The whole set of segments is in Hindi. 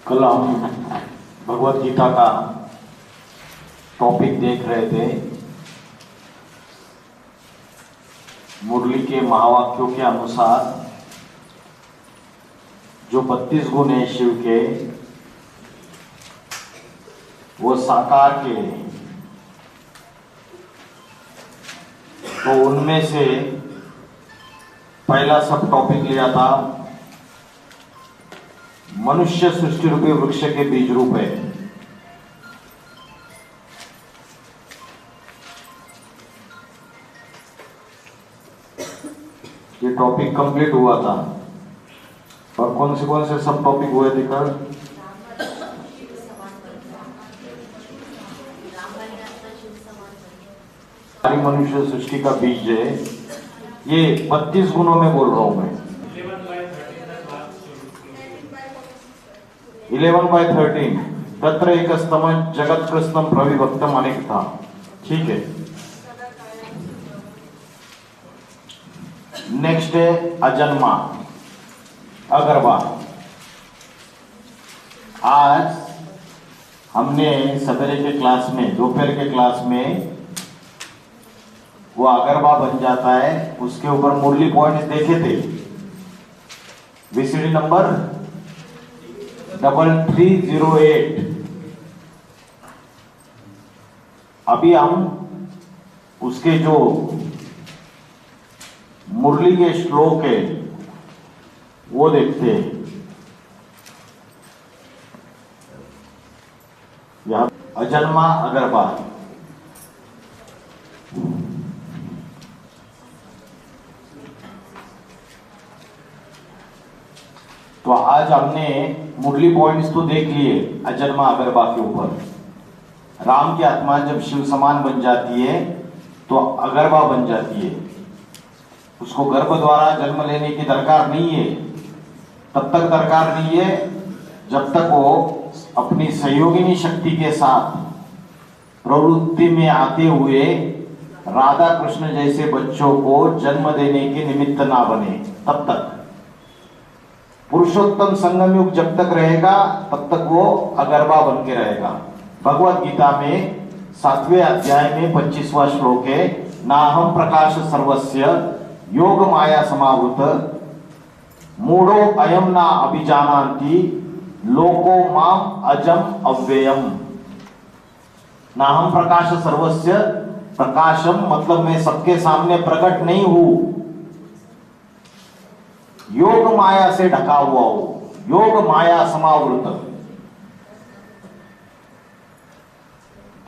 कल हम भगवत गीता का टॉपिक देख रहे थे। मुरली के महावाक्यों के अनुसार जो 32 गुण हैं शिव के, वो साकार के हैं। तो उनमें से पहला सब टॉपिक लिया था मनुष्य सृष्टि रूपी वृक्ष के बीज रूप है। ये टॉपिक कंप्लीट हुआ था। और कौन से सब टॉपिक हुए थे कल? सारी मनुष्य सृष्टि का बीज है। ये 32 गुणों में बोल रहा हूं मैं। 11/13 तत्र एकस्तम जगत कृष्णम प्रविभक्तम अनेक था। ठीक है। नेक्स्ट है अजन्मा अगरबा। आज हमने सवेरे के क्लास में, दोपहर के क्लास में वो अगरबा बन जाता है, उसके ऊपर मुरली पॉइंट देखे थे। VCD number 3308। अभी हम उसके जो मुरली के श्लोक है वो देखते हैं। यहां अजन्मा अगरबा। तो आज हमने मुरली पॉइंट्स तो देख लिए अजन्मा अगरबा के ऊपर। राम की आत्मा जब शिव समान बन जाती है तो अगरबा बन जाती है। उसको गर्भ द्वारा जन्म लेने की दरकार नहीं है। तब तक दरकार नहीं है जब तक वो अपनी सहयोगिनी शक्ति के साथ प्रवृत्ति में आते हुए राधा कृष्ण जैसे बच्चों को जन्म देने के निमित्त ना बने। तब तक पुरुषोत्तम संगम युग जब तक रहेगा तब तक वो अगरबा बन के रहेगा। भगवत गीता में 7वें अध्याय में 25वां श्लोक है, नाहम प्रकाश सर्वस्य योग माया समावृत मूढ़ो अयम ना अभिजानाति लोको माम अजम अव्ययम। नाहम प्रकाश सर्वस्य, प्रकाशम मतलब मैं सबके सामने प्रकट नहीं हूं, योग माया से ढका हुआ हो, योग माया समावृत।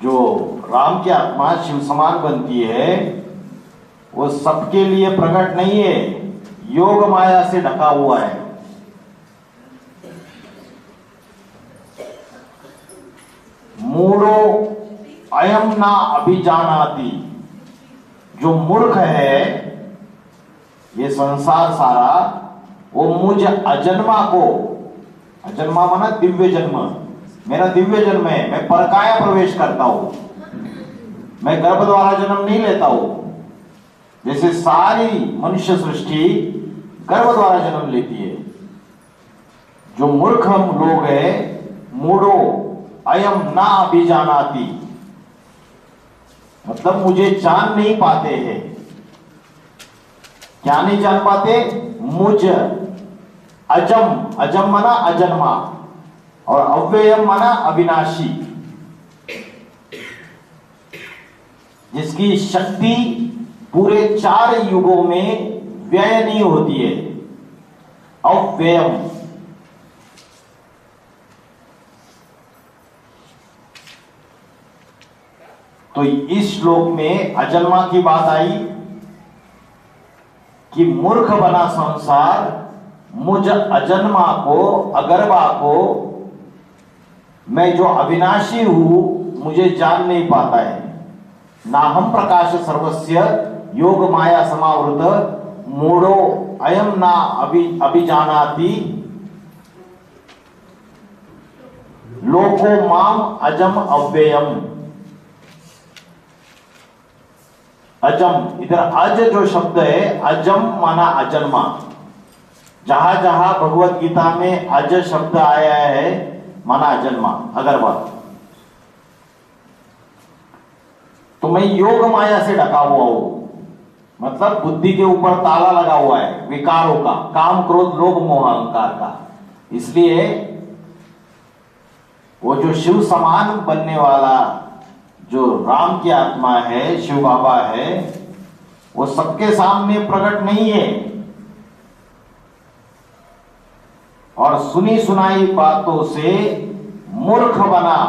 जो राम की आत्मा शिव समान बनती है वो सबके लिए प्रकट नहीं है, योग माया से ढका हुआ है। मूढ़ो अयम ना अभिजानाति, जो मूर्ख है ये संसार सारा, वो मुझ अजन्मा को, अजन्मा माना दिव्य जन्म, मेरा दिव्य जन्म है, मैं परकाया प्रवेश करता हूं, मैं गर्भ द्वारा जन्म नहीं लेता हूं। जैसे सारी मनुष्य सृष्टि गर्भ द्वारा जन्म लेती है। जो मूर्ख हम लोग हैं, मूढ़ो अयम ना अभिजानाति, मतलब मुझे जान नहीं पाते हैं। क्या नहीं जान पाते? मुझ अजम, अजम माना अजन्मा, और अव्ययम माना अविनाशी, जिसकी शक्ति पूरे 4 युगों में व्यय नहीं होती है, अव्ययम। तो इस श्लोक में अजन्मा की बात आई कि मूर्ख बना संसार मुझ अजन्मा को, अगरबा को, मैं जो अविनाशी हूं मुझे जान नहीं पाता है। नाहम प्रकाश सर्वस्य योग माया समावृत मूढ़ो अयम ना अभिजानाति लोको माम अजम अव्ययम। अजम, इधर अज जो शब्द है, अजम माना अजन्मा। जहां जहां भगवत गीता में अज शब्द आया है माना अजन्मा, अगरबा। तो मैं योग माया से ढका हुआ हूं, मतलब बुद्धि के ऊपर ताला लगा हुआ है विकारों का, काम क्रोध लोभ मोह अहंकार का। इसलिए वो जो शिव समान बनने वाला जो राम की आत्मा है, शिव बाबा है, वो सबके सामने प्रकट नहीं है। और सुनी सुनाई बातों से मूर्ख बना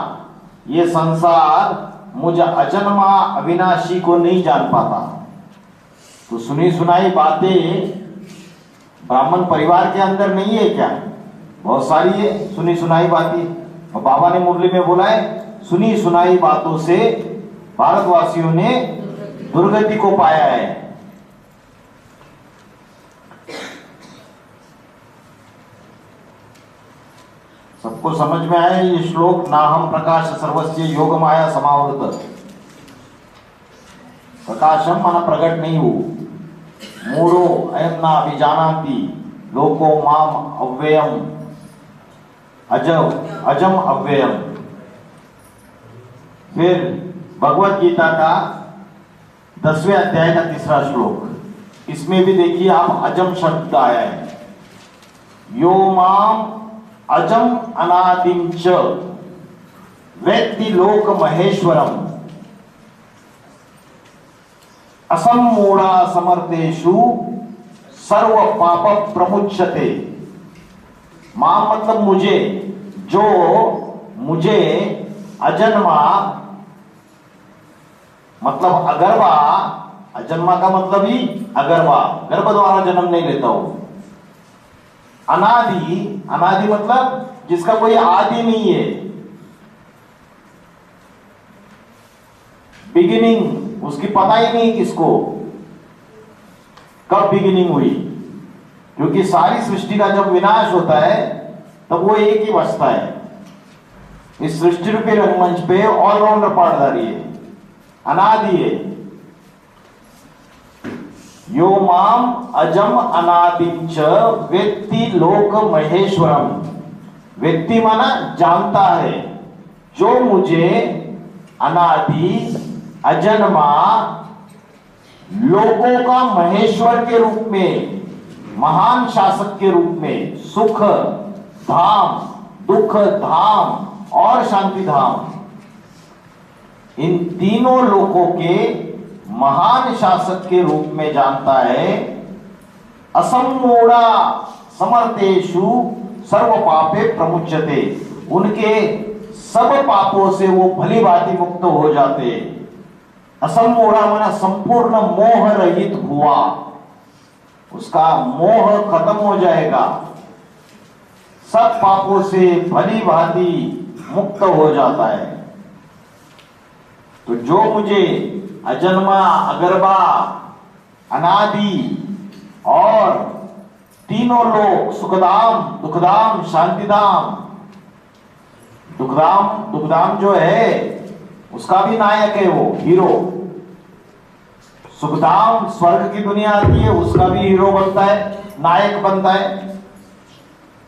ये संसार मुझ अजन्मा अविनाशी को नहीं जान पाता। तो सुनी सुनाई बातें ब्राह्मण परिवार के अंदर नहीं है क्या? बहुत सारी है सुनी सुनाई बातें। और बाबा ने मुरली में बोला है, सुनी सुनाई बातों से भारतवासियों ने दुर्गति को पाया है। सबको समझ में आया ये श्लोक? ना हम प्रकाश सर्वस्य योग माया समावृत। प्रकाशम माना प्रकट नहीं हो। मूढ़ो अयम ना अभिजानाति लोको माम अव्ययम अजम अव्ययम। फिर भगवत गीता का 10वें अध्याय का 3रा श्लोक, इसमें भी देखिए आप अजम शब्द आया है। यो माम अजम अनादिम च वेत्ति लोक महेश्वरम असम्मूढ़ा समर्थेषु सर्व पाप प्रमुच्यते। मां मतलब मुझे, जो मुझे अजन्मा मतलब अगरबा, अजन्मा का मतलब ही अगरबा, गर्भ द्वारा जन्म नहीं लेता हूं। अनादि, अनादि मतलब जिसका कोई आदि नहीं है, बिगिनिंग उसकी पता ही नहीं किसको कब बिगिनिंग हुई। क्योंकि सारी सृष्टि का जब विनाश होता है तब वो एक ही बचता है। इस सृष्टि रूपी रंगमंच पे ऑलराउंडर पार्टधारी है, अनादि है। यो माम अजम अनादिम च वेत्ति लोक महेश्वरम। व्यक्ति माना जानता है, जो मुझे अनादि अजन्मा लोकों का महेश्वर के रूप में, महान शासक के रूप में, सुख धाम, दुख धाम और शांति धाम, इन तीनों लोकों के महान शासक के रूप में जानता है। असम्मूढ़ा समर्थेषु सर्व पापे प्रमुच्यते। उनके सब पापों से वो भली भांति मुक्त हो जाते। असम्मूढ़ा माना संपूर्ण मोह रहित हुआ, उसका मोह खत्म हो जाएगा, सब पापों से भली भांति मुक्त हो जाता है। तो जो मुझे अजन्मा अगरबा अनादि और तीनों लोग सुखधाम दुखधाम शांतिधाम, दुखधाम जो है उसका भी नायक है वो हीरो। सुखधाम स्वर्ग की दुनिया आती है, उसका भी हीरो बनता है, नायक बनता है।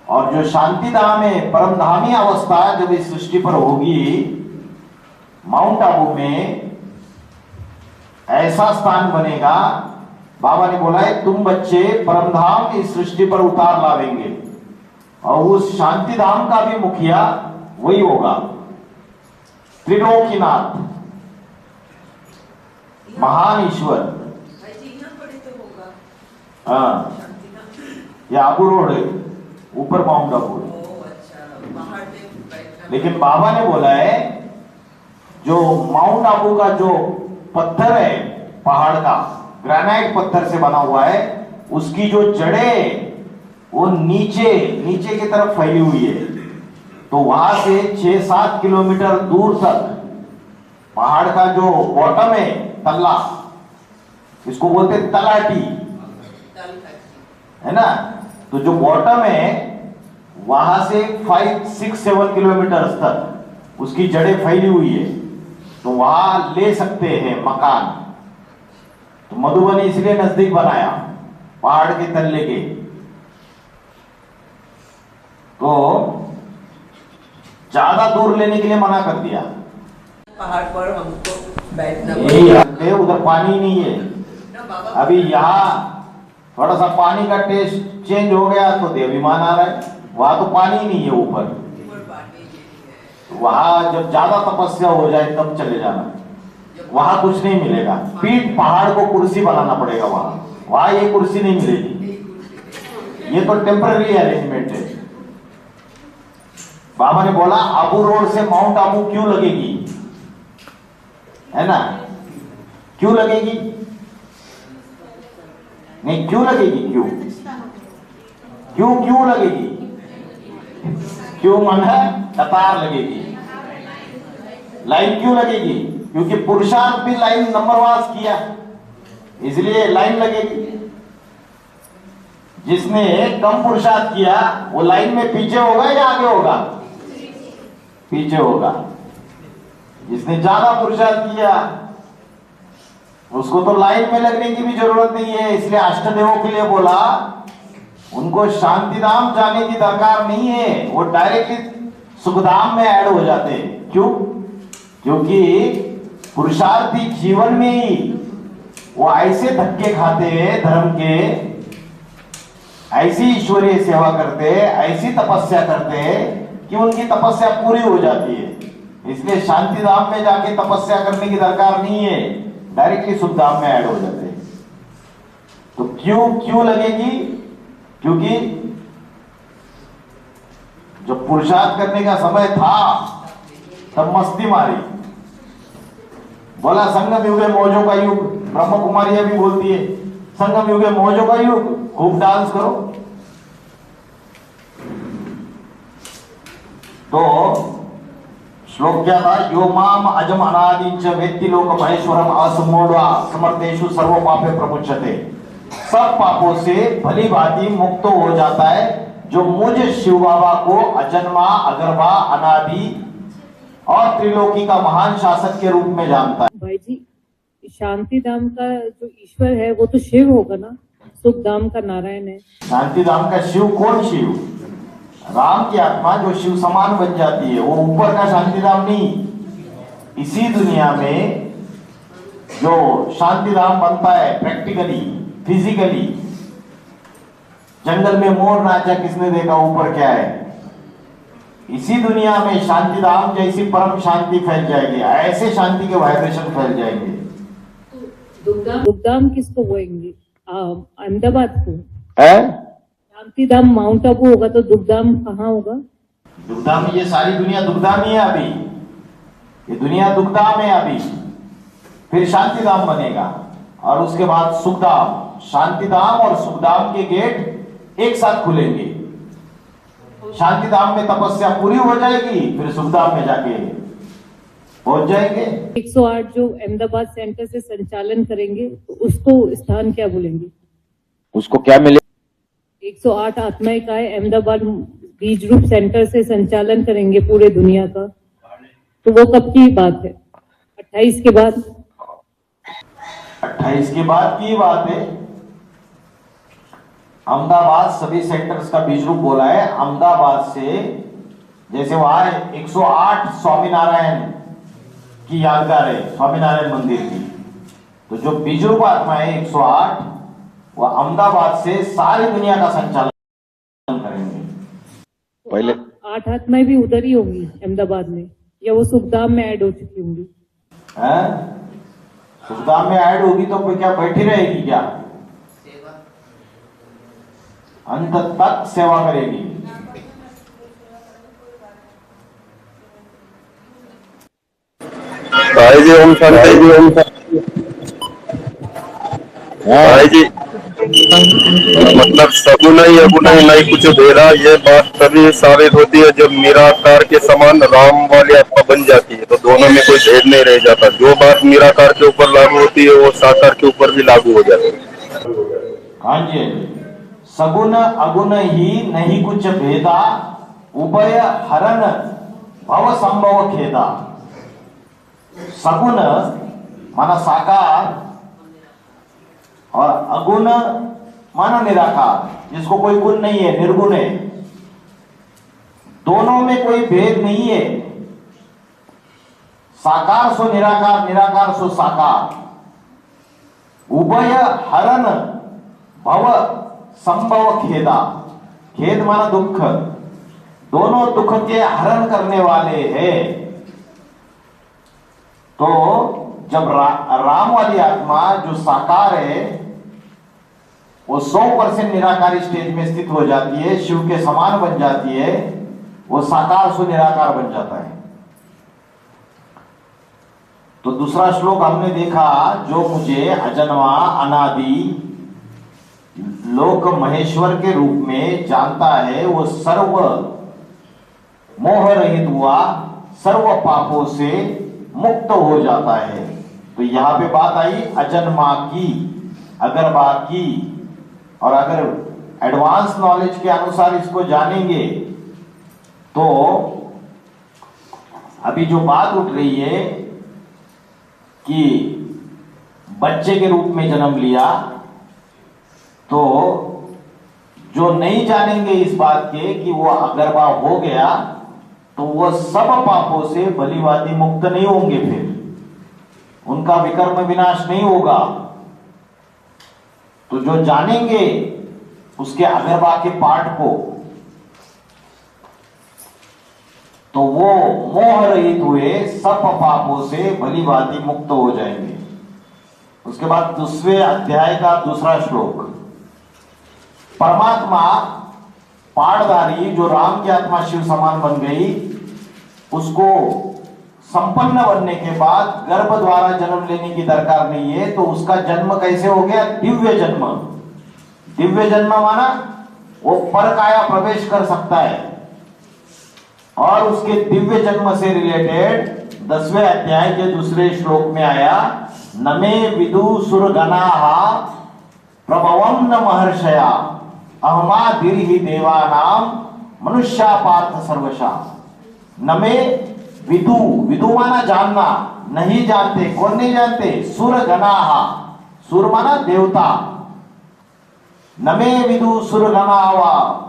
और जो शांतिधाम है, परमधामी अवस्था जब इस सृष्टि पर होगी, माउंट आबू में ऐसा स्थान बनेगा, बाबा ने बोला है तुम बच्चे परमधाम इस सृष्टि पर उतार लावेंगे। और उस शांतिधाम का भी मुखिया वही होगा, त्रिलोकीनाथ, महान ईश्वर। हाँ, ये आबू रोड है, ऊपर माउंट आबू है। लेकिन बाबा ने बोला है जो माउंट आबू का जो पत्थर है, पहाड़ का ग्रेनाइट पत्थर से बना हुआ है, उसकी जो जड़ें वो नीचे की तरफ फैली हुई है। तो वहां से 6-7 किलोमीटर दूर तक पहाड़ का जो बॉटम है, तल्ला, इसको बोलते तलाटी, है ना। तो जो बॉटम है वहां से 5-6-7 किलोमीटर तक उसकी जड़ें फैली हुई है। तो वहां ले सकते हैं मकान। तो मधुबनी इसलिए नजदीक बनाया, पहाड़ के तल्ले के। तो ज्यादा दूर लेने के लिए मना कर दिया। पहाड़ पर हमको बैठना यही उधर पानी नहीं है। अभी यहाँ थोड़ा सा पानी का टेस्ट चेंज हो गया तो देवाभिमान आ रहा है। वहां तो पानी ही नहीं है ऊपर। वहां जब ज्यादा तपस्या हो जाए तब चले जाना, वहां कुछ नहीं मिलेगा। पीठ पहाड़ को कुर्सी बनाना पड़ेगा। वहां ये कुर्सी नहीं मिलेगी। ये तो टेम्पररी अरेंजमेंट है। बाबा ने बोला आबू रोड से माउंट आबू क्यों लगेगी, है ना? क्यों लगेगी? नहीं, क्यों लगेगी? क्यों क्यों क्यों लगेगी? क्यों मन है कतार लगेगी, लाइन क्यों लगेगी? क्योंकि पुरुषार्थ भी लाइन नंबरवार किया, इसलिए लाइन लगेगी। जिसने कम पुरुषार्थ किया वो लाइन में पीछे होगा या आगे होगा? पीछे होगा। जिसने ज्यादा पुरुषार्थ किया उसको तो लाइन में लगने की भी जरूरत नहीं है। इसलिए अष्टदेवों के लिए बोला उनको शांतिधाम जाने की दरकार नहीं है, वो डायरेक्टली सुखधाम में ऐड हो जाते हैं। क्यों? क्योंकि पुरुषार्थी जीवन में ही वो ऐसे धक्के खाते हैं धर्म के, ऐसी ईश्वरीय सेवा करते, ऐसी तपस्या करते कि उनकी तपस्या पूरी हो जाती है। इसलिए शांतिधाम में जाके तपस्या करने की दरकार नहीं है, डायरेक्टली सुखधाम में ऐड हो जाते हैं। तो क्यों क्यों लगेगी? क्योंकि जब पुरुषार्थ करने का समय था तब मस्ती मारी। बोला संगम युग मौजों का युग, ब्रह्म कुमारियां भी बोलती है संगम युग मौजों का युग, खूब डांस करो। तो श्लोक क्या था? यो माम अजम अनादिंच वेत्ति लोक महेश्वरम असमोढ़वा समर्थेषु सर्व पापे प्रमुच्यते। सब पापों से भली भांति मुक्त हो जाता है जो मुझ शिव बाबा को अजन्मा, अगरवा, अनादि और त्रिलोकी का महान शासक के रूप में जानता है। भाई जी, शांतिधाम का जो ईश्वर है वो तो शिव होगा ना, सुखधाम का नारायण है। शांतिधाम का शिव कौन? शिव राम की आत्मा जो शिव समान बन जाती है, वो ऊपर का शांतिधाम नहीं। इसी दुनिया में जो शांतिधाम बनता है प्रैक्टिकली, फिजिकली, जंगल में मोर नाचा किसने देखा? ऊपर क्या है? इसी दुनिया में शांतिधाम जैसी परम शांति फैल जाएगी, ऐसे शांति के वाइब्रेशन फैल जाएंगे। दुखधाम किसको बोलेंगे? अहमदाबाद को है? शांतिधाम माउंट आबू होगा तो दुखधाम कहाँ होगा? दुखधाम, ये सारी दुनिया दुखधाम ही है अभी। ये दुनिया दुखधाम है अभी, फिर शांतिधाम बनेगा और उसके बाद सुखधाम। शांतिधाम और सुखधाम के गेट एक साथ खुलेंगे। शांतिधाम में तपस्या पूरी हो जाएगी, फिर सुखधाम में जाके पहुंच जाएंगे। 108 जो अहमदाबाद सेंटर से संचालन करेंगे तो उसको स्थान क्या बोलेंगे? उसको क्या मिले? 108 आत्माएं का है, अहमदाबाद बीज रूप सेंटर से संचालन करेंगे पूरे दुनिया का, तो वो कब की बात है? 28 के बाद? 28 के बाद की बात है। अहमदाबाद सभी सेंटर्स का बीज रूप बोला है। अहमदाबाद से जैसे वहां 108 स्वामीनारायण की यादगार है, स्वामीनारायण मंदिर की, तो जो बीज रूप आत्मा है 108, वह अहमदाबाद से सारी दुनिया का संचालन करेंगे। पहले 8 आत्माएं भी उधर ही होंगी अहमदाबाद में, या वो सुखधाम में ऐड हो चुकी होंगी? सुखधाम में ऐड होगी तो क्या बैठी रहेगी? क्या अंत तक सेवा करेगी। भाई जी ओम शांति जी। ओम भाई जी, मतलब सगुना ही अगुना ही नहीं कुछ दे रहा, ये बात तभी साबित होती है जब निराकार के समान राम वाली आत्मा बन जाती है, तो दोनों में कोई भेद नहीं रह जाता। जो बात निराकार के ऊपर लागू होती है वो साकार के ऊपर भी लागू हो जाती है। हाँ जी, सगुन अगुण ही नहीं कुछ भेदा, उभय हरण भव संभव खेदा। सगुण माना साकार और अगुण माना निराकार, जिसको कोई गुण नहीं है, निर्गुण है। दोनों में कोई भेद नहीं है। साकार सो निराकार, निराकार सो साकार। उभय हरण भव संभव खेदा। खेद माना दुख, दोनों दुख के हरण करने वाले हैं। तो जब राम वाली आत्मा जो साकार है वो 100% निराकारी स्टेज में स्थित हो जाती है, शिव के समान बन जाती है, वो साकार सु निराकार बन जाता है। तो दूसरा श्लोक हमने देखा, जो मुझे अजन्मा अनादि लोक महेश्वर के रूप में जानता है वो सर्व मोह रहित हुआ, सर्व पापों से मुक्त हो जाता है। तो यहां पे बात आई अजन्मा की, अगरबा की। और अगर एडवांस नॉलेज के अनुसार इसको जानेंगे तो अभी जो बात उठ रही है कि बच्चे के रूप में जन्म लिया, तो जो नहीं जानेंगे इस बात के कि वो अगरबा हो गया तो वो सब पापों से भलीभांति मुक्त नहीं होंगे, फिर उनका विकर्म विनाश नहीं होगा। तो जो जानेंगे उसके अगरबा के पाठ को, तो वो मोह रहित हुए सब पापों से भलीभांति मुक्त हो जाएंगे। उसके बाद दूसरे अध्याय का दूसरा श्लोक, परमात्मा पाठधारी जो राम की आत्मा शिव समान बन गई, उसको संपन्न बनने के बाद गर्भ द्वारा जन्म लेने की दरकार नहीं है। तो उसका जन्म कैसे हो गया? दिव्य जन्म। दिव्य जन्म माना वो पर काया प्रवेश कर सकता है। और उसके दिव्य जन्म से रिलेटेड 10वें अध्याय के दूसरे श्लोक में आया, नमे विदु सुरगणाः प्रभवं न महर्षया अहमादिर्हि देवानाम मनुष्या पार्थ सर्वशा। नमे विदु, विदु माना जानना, नहीं जानते, कौन नहीं जानते? सुरगणाः, सुर माना देवता। नमे विदु सुरगणाः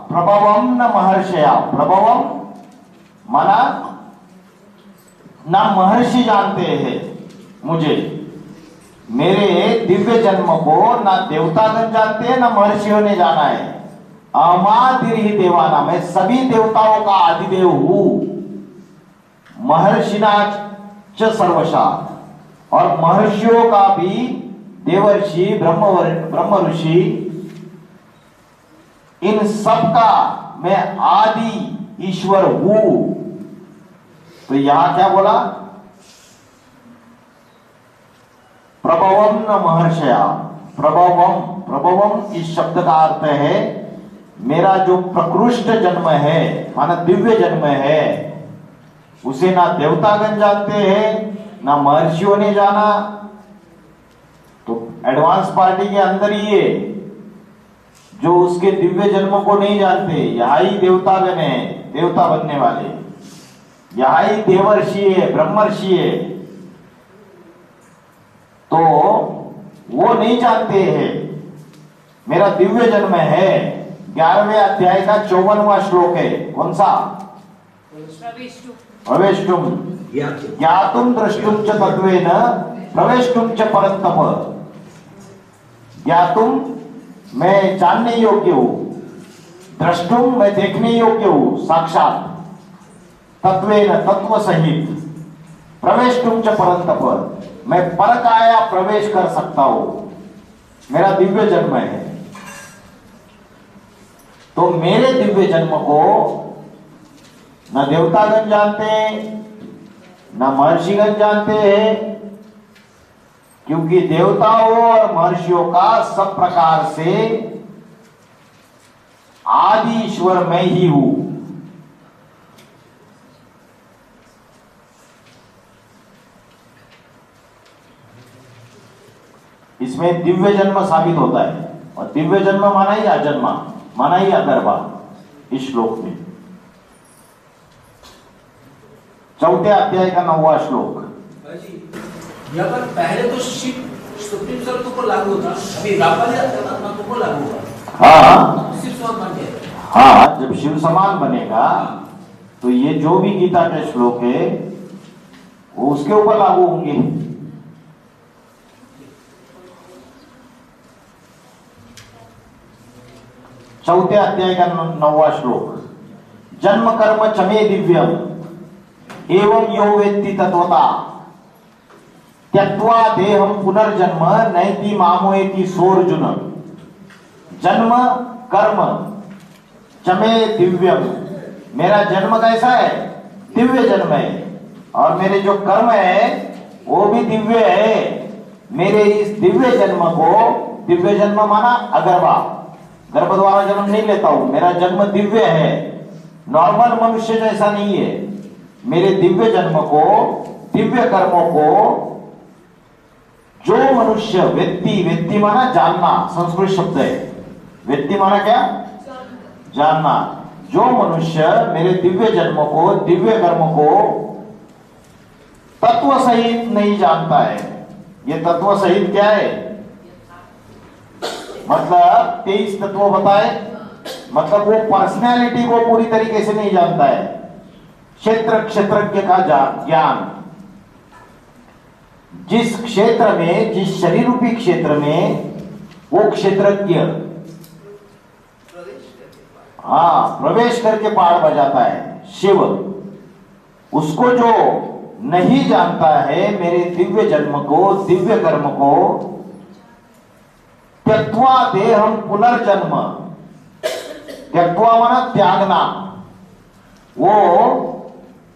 प्रभवं न महर्षया। प्रभवम माना ना महर्षि जानते हैं मुझे, मेरे दिव्य जन्म को ना देवतागण जानते हैं ना महर्षियों ने जाना है। अमादिर्हि देवाना, मैं सभी देवताओं का आदिदेव हूं। महर्षिना च सर्वशा, और महर्षियों का भी, देवर्षि ब्रह्म ऋषि, इन सब का मैं आदि ईश्वर हूं। तो यहां क्या बोला? प्रभवम न महर्षया। प्रभवम, प्रभवम इस शब्द का अर्थ है मेरा जो प्रकृष्ट जन्म है, माना दिव्य जन्म है, उसे ना देवतागण जानते हैं ना महर्षियों ने जाना। तो एडवांस पार्टी के अंदर ही है जो उसके दिव्य जन्म को नहीं जानते। यहां ही देवतागण है, देवता बनने वाले, यहां ही देवर्षि है, ब्रह्मर्षि है। तो वो नहीं जानते हैं मेरा दिव्य जन्म है। 11वें अध्याय का 54वां श्लोक है, कौन सा? प्रवेष्टुम ज्ञातुम द्रष्टुम च तत्वेन प्रवेष्टुम च परंतप। ज्ञातुम मैं जानने योग्य हूं, द्रष्टुम मैं देखने योग्य हूं साक्षात, तत्वेन तत्व सहित, प्रवेष्टुम च परंतप मैं परकाया प्रवेश कर सकता हूं, मेरा दिव्य जन्म है। तो मेरे दिव्य जन्म को न देवतागण जानते हैं न महर्षिगण जानते हैं, क्योंकि देवताओं और महर्षियों का सब प्रकार से आदि ईश्वर मैं ही हूं। इसमें दिव्य जन्म साबित होता है, और दिव्य जन्म माना ही अजन्मा, माना ही अगरबा इस श्लोक में। 4थे अध्याय का 9वां श्लोक। यहाँ पर पहले तो शिव सुप्रीम सर्व को लागू था, अभी रावण आत्मा को लागू हुआ। हाँ शिव समान बन गया। हाँ, जब शिव समान बनेगा तो ये जो भी गीता के श्लोक है वो उसके ऊपर लागू होंगे। चौथे अध्याय का 9वां श्लोक, जन्म कर्म चमे दिव्यम एवं यो वेत्ति तत्वता त्यक्त्वा देहम पुनर्जन्म नैति मामोएति सोर्जुन। जन्म कर्म चमे दिव्यम, मेरा जन्म कैसा है? दिव्य जन्म है, और मेरे जो कर्म है वो भी दिव्य है। मेरे इस दिव्य जन्म को, दिव्य जन्म माना अगर्भा, गर्भ द्वारा जन्म नहीं लेता हूं, मेरा जन्म दिव्य है, नॉर्मल मनुष्य जैसा नहीं है। मेरे दिव्य जन्म को, दिव्य कर्मों को जो मनुष्य, व्यक्ति माना जानना, संस्कृत शब्द है। व्यक्ति माना क्या? जानना। जो मनुष्य मेरे दिव्य जन्म को, दिव्य कर्म को तत्व सहित नहीं जानता है। ये तत्व सहित क्या है? मतलब 23 तत्व बताए, मतलब वो पर्सनैलिटी को पूरी तरीके से नहीं जानता है। क्षेत्रज्ञ का ज्ञान, जिस क्षेत्र में, जिस शरीर रूपी क्षेत्र में वो क्षेत्रज्ञ प्रवेश करके पहाड़ बजाता है, शिव, उसको जो नहीं जानता है मेरे दिव्य जन्म को, दिव्य कर्म को, त्यक्त्वा देहम पुनर्जन्म, त्यक्त्वा माना त्यागना, वो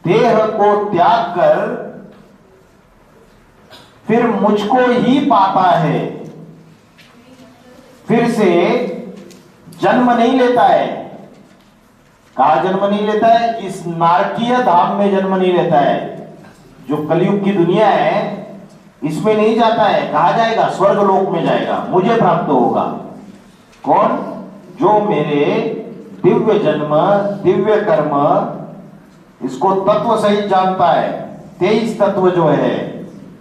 देह को त्याग कर फिर मुझको ही पाता है, फिर से जन्म नहीं लेता है। कहा जन्म नहीं लेता है? इस नारकीय धाम में जन्म नहीं लेता है। जो कलयुग की दुनिया है इसमें नहीं जाता है। कहा जाएगा? स्वर्ग लोक में जाएगा, मुझे प्राप्त होगा। कौन? जो मेरे दिव्य जन्म, दिव्य कर्म, इसको तत्व सहित जानता है। 23 तत्व जो है,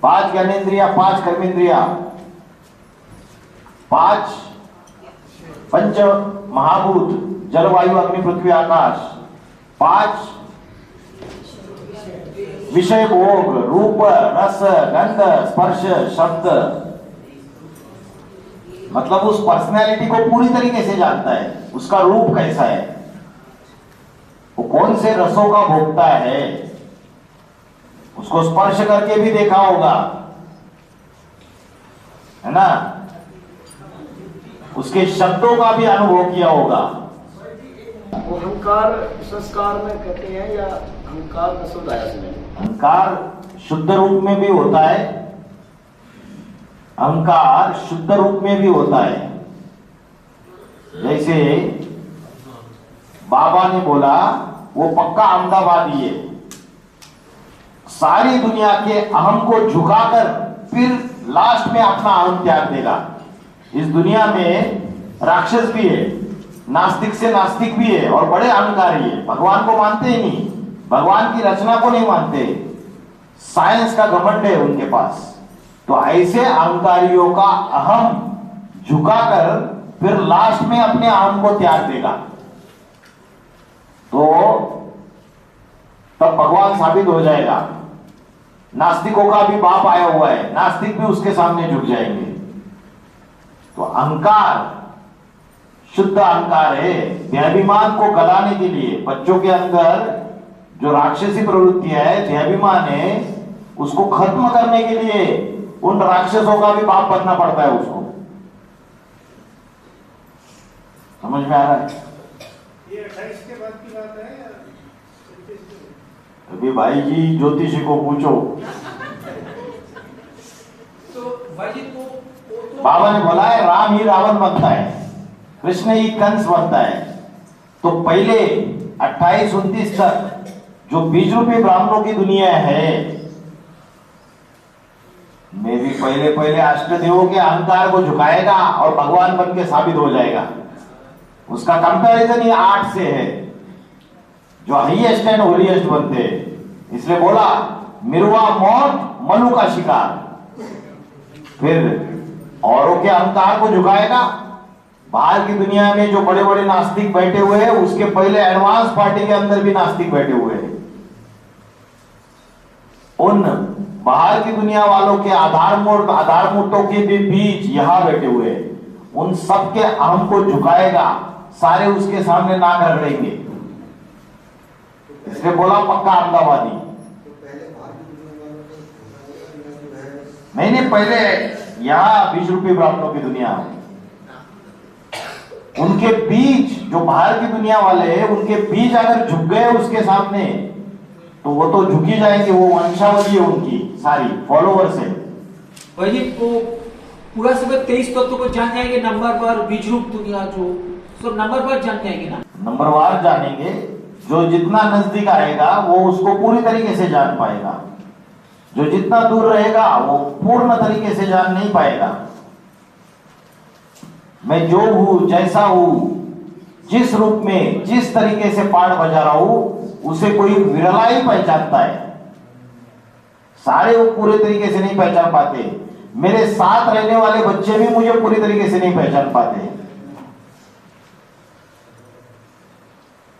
5 ज्ञानेन्द्रिया, 5 कर्मेंद्रिया, 5 पंच महाभूत, जल वायु अग्नि पृथ्वी आकाश, 5 विषय भोग, रूप रस गंध स्पर्श शब्द, मतलब उस पर्सनैलिटी को पूरी तरीके से जानता है। उसका रूप कैसा है, वो कौन से रसों का भोगता है, उसको स्पर्श करके भी देखा होगा, है ना, उसके शब्दों का भी अनुभव किया होगा। वो अहंकार संस्कार में कहते हैं या अहंकार दशोदायस में? अहंकार शुद्ध रूप में भी होता है, अहंकार शुद्ध रूप में भी होता है। जैसे बाबा ने बोला वो पक्का अहमदाबादी है, सारी दुनिया के अहम को झुकाकर फिर लास्ट में अपना अहम त्याग देगा। इस दुनिया में राक्षस भी है, नास्तिक से नास्तिक भी है, और बड़े अहंकारी है, भगवान को मानते ही नहीं, भगवान की रचना को नहीं मानते, साइंस का घमंड है उनके पास। तो ऐसे अहंकारियों का अहम झुकाकर फिर लास्ट में अपने अहम को त्याग देगा, तो तब भगवान साबित हो जाएगा। नास्तिकों का भी बाप आया हुआ है, नास्तिक भी उसके सामने झुक जाएंगे। तो अहंकार शुद्ध अहंकार है, देहाभिमान को गलाने के लिए। बच्चों के अंदर जो राक्षसी प्रवृत्ति है, देहाभिमान है, उसको खत्म करने के लिए उन राक्षसों का भी बाप बनना पड़ता है उसको। समझ में आ रहा है? ये 28 के बाद की बात है या अभी भाई जी ज्योतिषी को पूछो। तो भाई जी बाबा ने बोला है राम ही रावण बनता है, कृष्ण ही कंस बनता है। तो पहले 28-29 तक जो बीज रूपी ब्राह्मणों की दुनिया है, में भी पहले अष्टदेवों के अहंकार को झुकाएगा और भगवान बन के साबित हो जाएगा। उसका कंपैरिजन ही 8 से है, जो हाईएस्ट एंड होलीएस्ट बनते हैं। इसलिए बोला मिरवा मौत मनु का शिकार। फिर औरों के अहंकार को झुकाएगा, बाहर की दुनिया में जो बड़े बड़े नास्तिक बैठे हुए हैं, उसके पहले एडवांस पार्टी के अंदर भी नास्तिक बैठे हुए हैं। उन बाहर की दुनिया वालों के आधारमूर्तों के भी बीच यहां बैठे हुए हैं। उन सबके अहम को झुकाएगा, सारे उसके सामने ना कर लेंगे। इसलिए बोला पक्का अहमदाबादी। नहीं, पहले यहां 20 रुपये ब्राह्मणों की दुनिया, उनके बीच जो बाहर की दुनिया वाले हैं, उनके बीच अगर झुक गए उसके सामने, तो वो तो झुकी जाएंगे। वो वंशावली है उनकी, सारी फॉलोवर्स है। वही तो पूरा समय 23 तत्वों को जान जाएंगे नंबर पर, बीज रूप दुनिया जो सब नंबर पर जान जाएंगे ना, नंबरवार जानेंगे। जो जितना नजदीक आएगा वो उसको पूरी तरीके से जान पाएगा, जो जितना दूर रहेगा वो पूर्ण तरीके से जान नहीं पाएगा। मैं जो हूं, जैसा हूं, जिस रूप में, जिस तरीके से पाठ बजा रहा हूं, उसे कोई विरला ही पहचानता है। सारे वो पूरे तरीके से नहीं पहचान पाते। मेरे साथ रहने वाले बच्चे भी मुझे पूरी तरीके से नहीं पहचान पाते।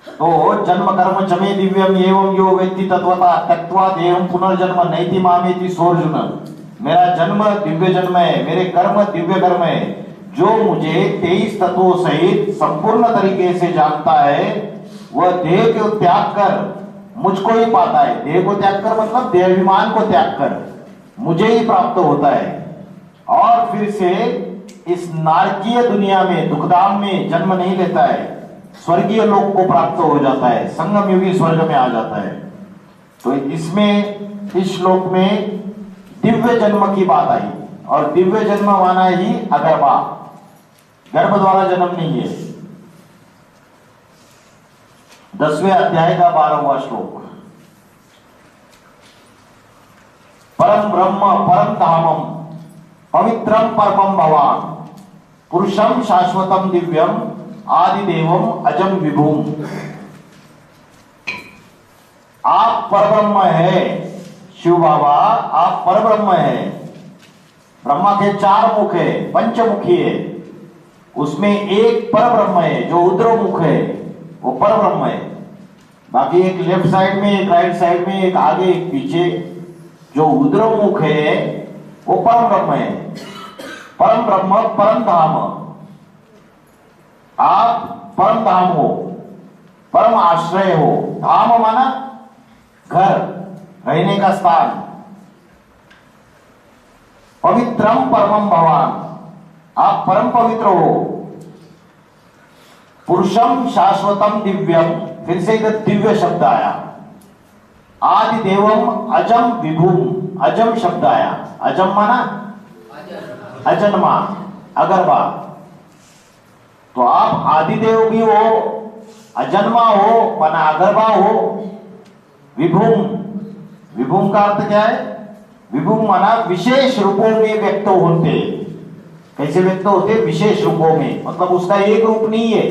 तो जन्म कर्म चमे दिव्यम एवं यो व्यक्ति तत्वता तत्वा देहम पुनर्जन्म नैति मामेति सोर्जुन। मेरा जन्म दिव्य जन्म है, मेरे कर्म दिव्य कर्म है। जो मुझे 23 तत्वों सहित संपूर्ण तरीके से जानता है, वह देह को त्याग कर मुझको ही पाता है। देह को त्याग कर मतलब देहाभिमान को त्याग कर मुझे ही प्राप्त होता है, और फिर से इस नारकीय दुनिया में, दुखधाम में जन्म नहीं लेता है, स्वर्गीय लोक को प्राप्त हो जाता है, संगम युगी स्वर्ग में आ जाता है। तो इसमें, इस श्लोक में दिव्य जन्म की बात आई, और दिव्य जन्म माना ही अगर्भा, गर्भ द्वारा जन्म नहीं है। 10वें अध्याय का 12वां श्लोक। परम ब्रह्म परम धामम पवित्रम परमम भवान पुरुषम शाश्वतम दिव्यम आदिदेवम अजम विभुम। आप परब्रह्म है शिव बाबा, आप परब्रह्म है। ब्रह्मा के 4 मुख है, पंचमुखी है, उसमें एक परब्रह्म है जो उद्रमुख है, वो परब्रह्म है। बाकी एक लेफ्ट साइड में, एक राइट साइड में, एक आगे एक पीछे, जो उद्रमुख है वो परम ब्रह्म है। परम ब्रह्म परम धाम, आप परम धाम हो, परम आश्रय हो। धाम माना घर, रहने का स्थान। पवित्रम परमम भवान, आप परम पवित्र हो। पुरुषम शाश्वतम दिव्यम, फिर से इधर दिव्य शब्द आया। आदि देवम अजम विभुम, अजम शब्द आया। अजम माना अजन्मा, अगर्भा। तो आप आदिदेव भी हो, अजन्मा हो माना अगर्भा हो। विभुम, विभुम का अर्थ क्या है? विभुम माना विशेष रूपों में व्यक्त होते। कैसे व्यक्त होते? विशेष रूपों में, मतलब उसका एक रूप नहीं है,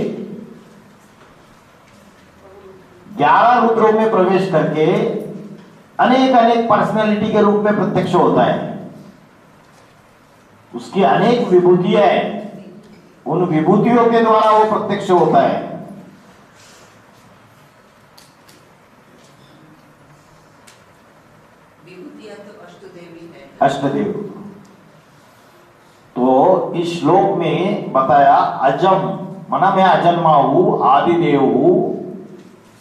11 रुद्रों में प्रवेश करके अनेक अनेक पर्सनालिटी के रूप में प्रत्यक्ष होता है। उसकी अनेक विभूतियां हैं, उन विभूतियों के द्वारा वो प्रत्यक्ष होता है। विभूतियां तो अष्टदेवी है। अष्टदेव। तो इस श्लोक में बताया अजम माना मैं अजन्मा हूं, आदिदेव हूं,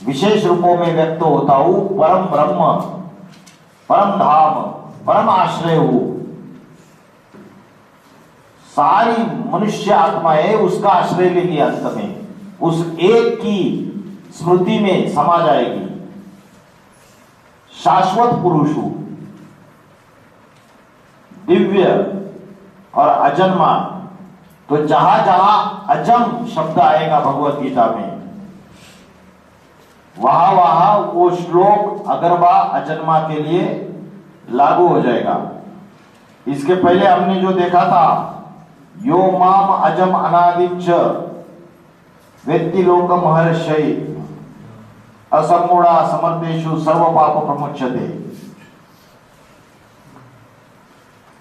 विशेष रूपों में व्यक्त होता हूं, परम ब्रह्म, परम धाम, परम आश्रय हूं। सारी मनुष्य आत्माएं उसका आश्रय लेगी, अंत में उस एक की स्मृति में समा जाएगी। शाश्वत पुरुष हूं, दिव्य और अजन्मा। तो जहां जहां अजम शब्द आएगा भगवत गीता में, वहां वहां वो श्लोक अगर्भा अजन्मा के लिए लागू हो जाएगा। इसके पहले हमने जो देखा था, यो माम अजम अनादिच वेत्ति लोक महर्षय असमूढ़ा समर्थेषु सर्व पाप प्रमुच्यते।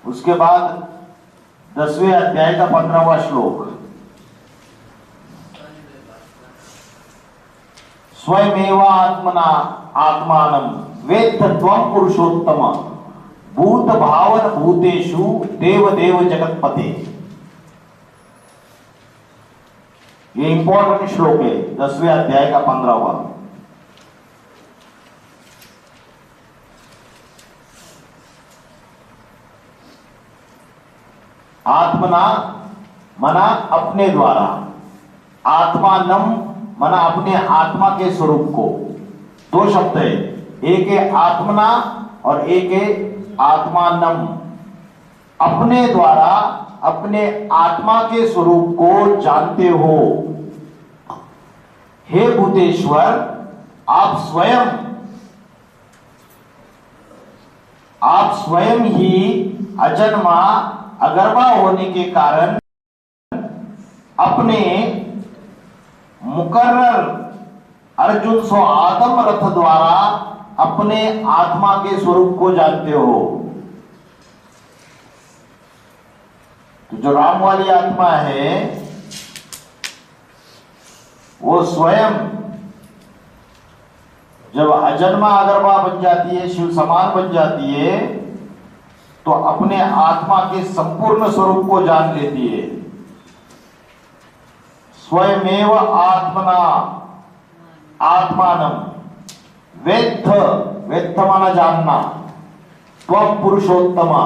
उसके बाद 10वें अध्याय का 15वां श्लोक। स्वयमेव आत्मना आत्मानं वेत्थ त्वं पुरुषोत्तम भूत भावन भूतेषु देव देव जगतपते। ये इंपॉर्टेंट श्लोक है 10वें अध्याय का 15वां। आत्मना मना अपने द्वारा, आत्मानम मना अपने आत्मा के स्वरूप को। दो शब्द है, एक है आत्मना और एक है आत्मानम। अपने द्वारा अपने आत्मा के स्वरूप को जानते हो। हे भूतेश्वर, आप स्वयं ही अजन्मा अगर्वा होने के कारण अपने मुकर्रर अर्जुन सो आदम रथ द्वारा अपने आत्मा के स्वरूप को जानते हो। तो जो राम वाली आत्मा है वो स्वयं जब अजन्मा अगर्वा बन जाती है, शिव समान बन जाती है, तो अपने आत्मा के संपूर्ण स्वरूप को जान लेती है। स्वयमेव आत्मना आत्मानम वेत्थ, वेत्थ माना जानना, त्वं पुरुषोत्तमा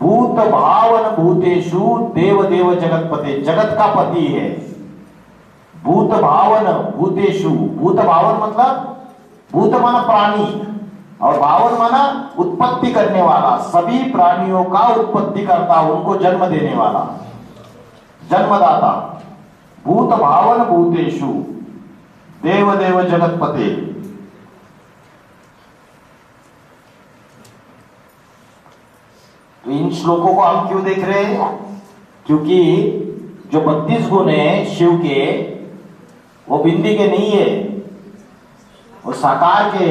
भूत भावन भूतेषु देव देव जगतपते, जगत का पति है। भूत भावन भूतेषु, भूत भावन मतलब भूत माना प्राणी और भावन माना उत्पत्ति करने वाला, सभी प्राणियों का उत्पत्ति करता, उनको जन्म देने वाला, जन्मदाता। भूत भावन भूतेषु देव देव जगतपते। तो इन श्लोकों को हम क्यों देख रहे हैं? क्योंकि जो 32 गुण है शिव के, वो बिंदी के नहीं है, वो साकार के।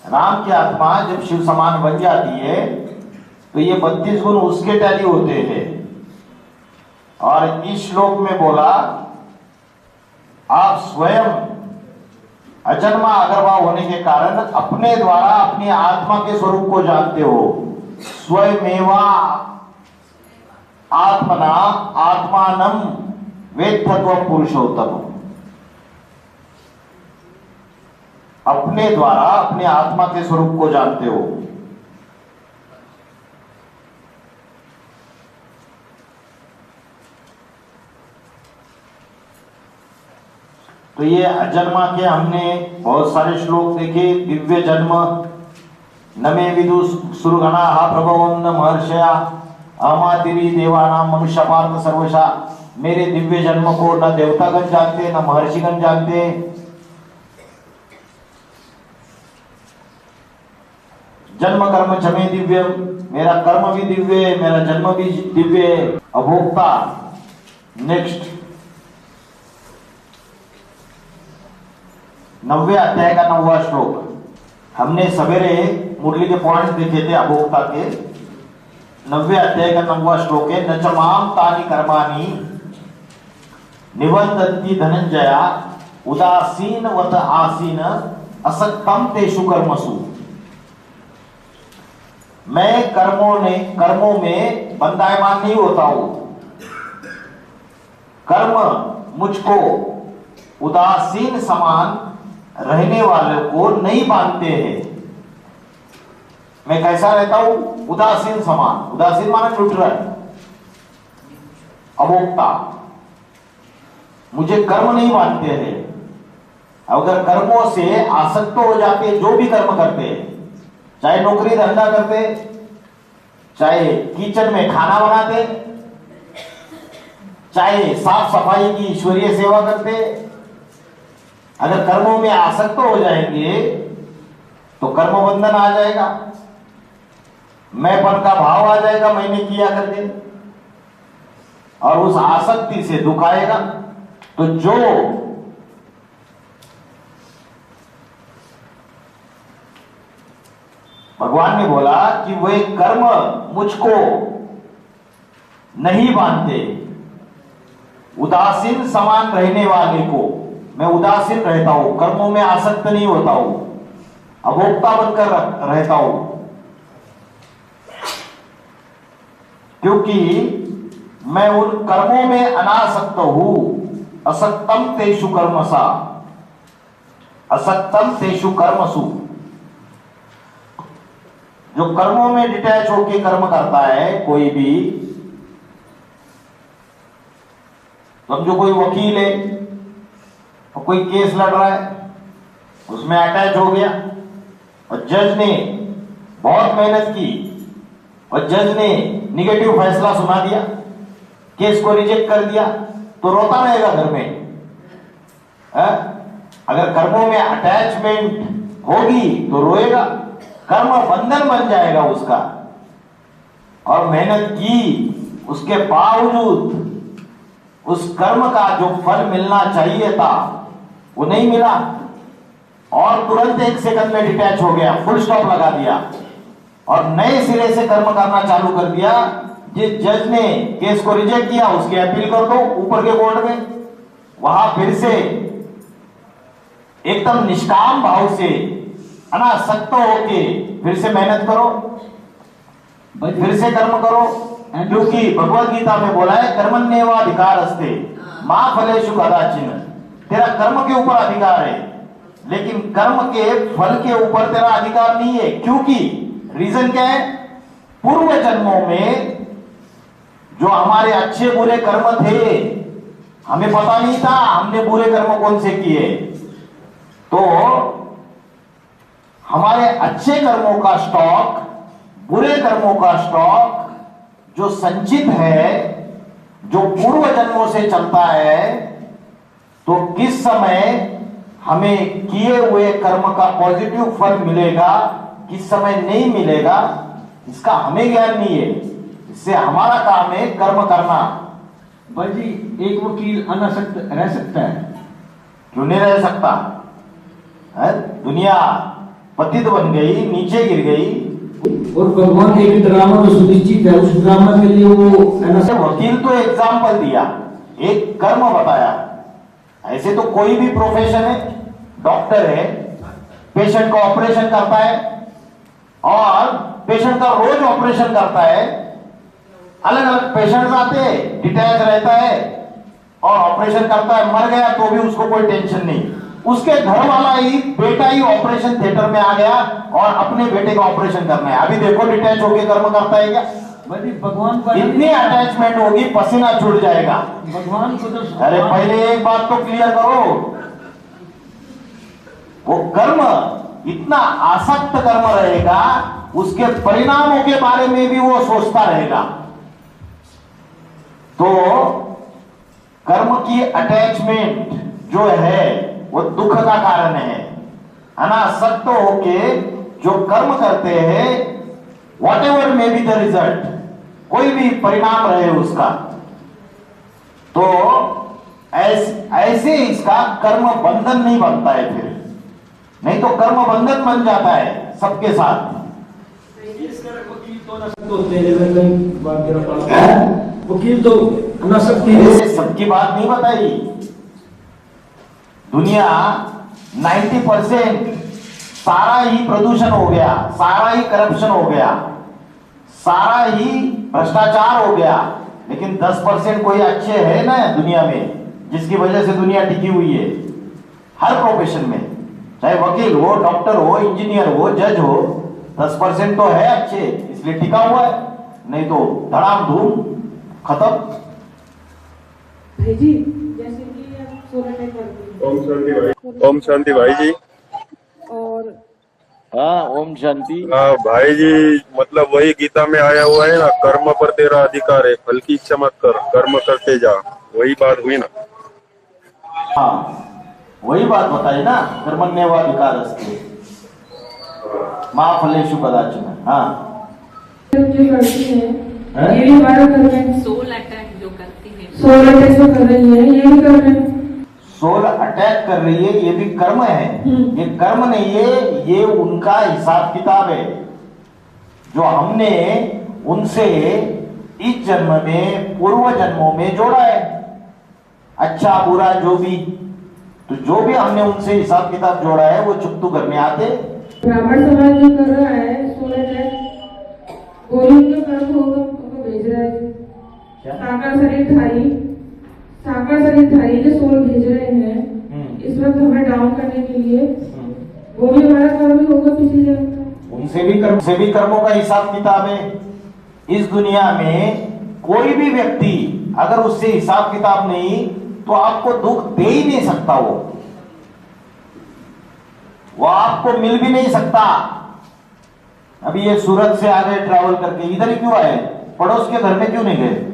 राम की आत्मा जब शिव समान बन जाती है तो ये 32 गुण उसके टैली होते हैं। और इस श्लोक में बोला आप स्वयं अजन्मा अगर्वा होने के कारण अपने द्वारा अपनी आत्मा के स्वरूप को जानते हो। स्वयमेवा आत्मना आत्मानम वेत्थ त्वं पुरुषोत्तम। अपने द्वारा अपने आत्मा के स्वरूप को जानते हो। तो ये अजन्मा के हमने बहुत सारे श्लोक देखे। दिव्य जन्म न मे विदु सुरगणा प्रभवं न महर्षया अमातिरी देवानाम मनुष्य पार्थ सर्वशा। मेरे दिव्य जन्म को न देवतागण जानते न महर्षिगण जानते। जन्म कर्म चमे दिव्य, मेरा कर्म भी दिव्य है, मेरा जन्म भी दिव्य है। अभोक्ता। नेक्स्ट 90वें अध्याय का 9वां श्लोक। हमने सवेरे मुरली के पॉइंट देखे थे अभोक्ता के। 90वें अध्याय का 9वां श्लोक है, न च माम तानि कर्माणि निबंधन्ति धनंजया उदासीन वत आसीन असक्तम तेषु कर्मसु। मैं कर्मों में बंधायमान नहीं होता हूं। कर्म मुझको उदासीन समान रहने वाले को नहीं बांधते हैं। मैं कैसा रहता हूं? उदासीन समान। उदासीन माना न्यूट्रल, अभोक्ता। मुझे कर्म नहीं बांधते हैं। अगर कर्मों से आसक्त हो जाते, जो भी कर्म करते हैं, चाहे नौकरी धंधा करते, चाहे किचन में खाना बनाते, चाहे साफ सफाई की ईश्वरीय सेवा करते, अगर कर्मों में आसक्त हो जाएंगे तो कर्म बंधन आ जाएगा, मैंपन का भाव आ जाएगा, मैंने किया करके, और उस आसक्ति से दुख आएगा। तो जो भगवान ने बोला कि वे कर्म मुझको नहीं बांधते, उदासीन समान रहने वाले को मैं उदासीन रहता हूं, कर्मों में आसक्त नहीं होता हूं, अभोक्ता बनकर रहता हूं, क्योंकि मैं उन कर्मों में अनासक्त हूं। असक्तम तेषु कर्मसा, असक्तम तेषु कर्मसु। जो कर्मों में डिटैच होकर कर्म करता है कोई भी, समझो कोई वकील है और कोई केस लड़ रहा है, उसमें अटैच हो गया और जज ने बहुत मेहनत की और जज ने निगेटिव फैसला सुना दिया, केस को रिजेक्ट कर दिया, तो रोता रहेगा घर में। अगर कर्मों में अटैचमेंट होगी तो रोएगा, कर्म बंधन बन जाएगा उसका। और मेहनत की, उसके बावजूद उस कर्म का जो फल मिलना चाहिए था वो नहीं मिला, और तुरंत 1 सेकंड में डिटैच हो गया, फुल स्टॉप लगा दिया और नए सिरे से कर्म करना चालू कर दिया। जिस जज ने केस को रिजेक्ट किया उसकी अपील कर दो ऊपर के कोर्ट में, वहां फिर से एकदम निष्काम भाव से अनासक्त होके फिर से मेहनत करो, फिर से कर्म करो, क्योंकि भगवद गीता में बोला है कर्मण्येवाधिकारस्ते मा फलेषु कदाचिन। तेरा कर्म के ऊपर अधिकार है, लेकिन कर्म के फल के ऊपर तेरा अधिकार नहीं है। क्योंकि रीजन क्या है? पूर्व जन्मों में जो हमारे अच्छे बुरे कर्म थे, हमें पता नहीं था हमने बुरे कर्म कौन से किए, तो हमारे अच्छे कर्मों का स्टॉक, बुरे कर्मों का स्टॉक जो संचित है, जो पूर्व जन्मों से चलता है, तो किस समय हमें किए हुए कर्म का पॉजिटिव फल मिलेगा, किस समय नहीं मिलेगा, इसका हमें ज्ञान नहीं है। इससे हमारा काम है कर्म करना। भाई जी, एक वकील अनासक्त रह सकता है? क्यों नहीं रह सकता है? दुनिया पतित बन गई, नीचे गिर गई, और भगवान एक ड्रामा में सुनिश्चित है, उस ड्रामा के लिए वो वकील तो एग्जाम्पल दिया, एक कर्म बताया। ऐसे तो कोई भी प्रोफेशन है, डॉक्टर है, पेशेंट का ऑपरेशन करता है और पेशेंट का रोज ऑपरेशन करता है। अलग अलग पेशेंट्स आते हैं, डिटैच रहता है और ऑपरेशन करता है, मर गया तो भी उसको कोई टेंशन नहीं। उसके घर वाला ही, बेटा ही ऑपरेशन थिएटर में आ गया और अपने बेटे का ऑपरेशन करना है। अभी देखो डिटैच होकर कर्म करता है क्या? भगवान को इतनी अटैचमेंट होगी, पसीना छूट जाएगा। भगवान को तो अरे पहले एक बात तो क्लियर करो, वो कर्म इतना आसक्त कर्म रहेगा, उसके परिणामों के बारे में भी वो सोचता रहेगा। तो कर्म की अटैचमेंट जो है वो दुख का कारण है। अनासक्त होके जो कर्म करते हैं, what ever may be the result, कोई भी परिणाम रहे उसका, तो ऐसे इसका कर्म बंधन नहीं बनता है। फिर नहीं तो कर्म बंधन बन जाता है सबके साथ। वकील तो अनासक्त सबकी बात नहीं बताई। दुनिया 90% सारा ही प्रदूषण हो गया, सारा ही करप्शन हो गया, सारा ही भ्रष्टाचार हो गया, लेकिन 10% कोई अच्छे है ना दुनिया में, जिसकी वजह से दुनिया टिकी हुई है। हर प्रोफेशन में, चाहे वकील हो, डॉक्टर हो, इंजीनियर हो, जज हो, 10% तो है अच्छे, इसलिए टिका हुआ है। नहीं तो धड़ाम धूम खत्म। भाई जी, जैसे कि आप सोलर टेक करते हैं। ओम शांति भाई। ओम शांति भाई जी। और हाँ, ओम शांति। हाँ भाई जी, मतलब वही गीता में आया हुआ है ना, कर्म पर तेरा अधिकार है, फल की इच्छा मत कर, कर्म करते जा। वही बात हुई ना। हाँ, वही बात बताई ना, कर्मण्येवाधिकारस्ते मा फलेषु कदाचन। हाँ, जो करती है, ये भी हमारा कर रहे हैं। सोल अटैक जो करती है, सोलर टेक जो कर रही है, ये भी कर रहे हैं। सोल अटैक कर रही है, ये भी कर्म है। ये कर्म नहीं है, ये उनका हिसाब किताब है जो हमने उनसे इस जन्म में, पूर्व जन्मों में जोड़ा है। अच्छा बुरा जो भी, तो जो भी हमने उनसे हिसाब किताब जोड़ा है वो चुकतू करने आते। ब्राह्मण समाज जो कर रहा है 16 लाख गोली के कर्म होगा उनको भेज रहा है। साकार शरीरधारी जो सोल भेज रहे हैं इस वक्त हमें डाउन करने के लिए, वो भी हमारा कर्म ही होगा पिछले जन्म का। उनसे भी कर्मों का हिसाब किताब है। इस दुनिया में कोई भी व्यक्ति अगर उससे हिसाब किताब नहीं तो आपको दुख दे ही नहीं सकता। वो आपको मिल भी नहीं सकता। अभी ये सूरत से आ गए ट्रैवल करके, इधर ही क्यों आए? पड़ोस के घर में क्यों नहीं गए?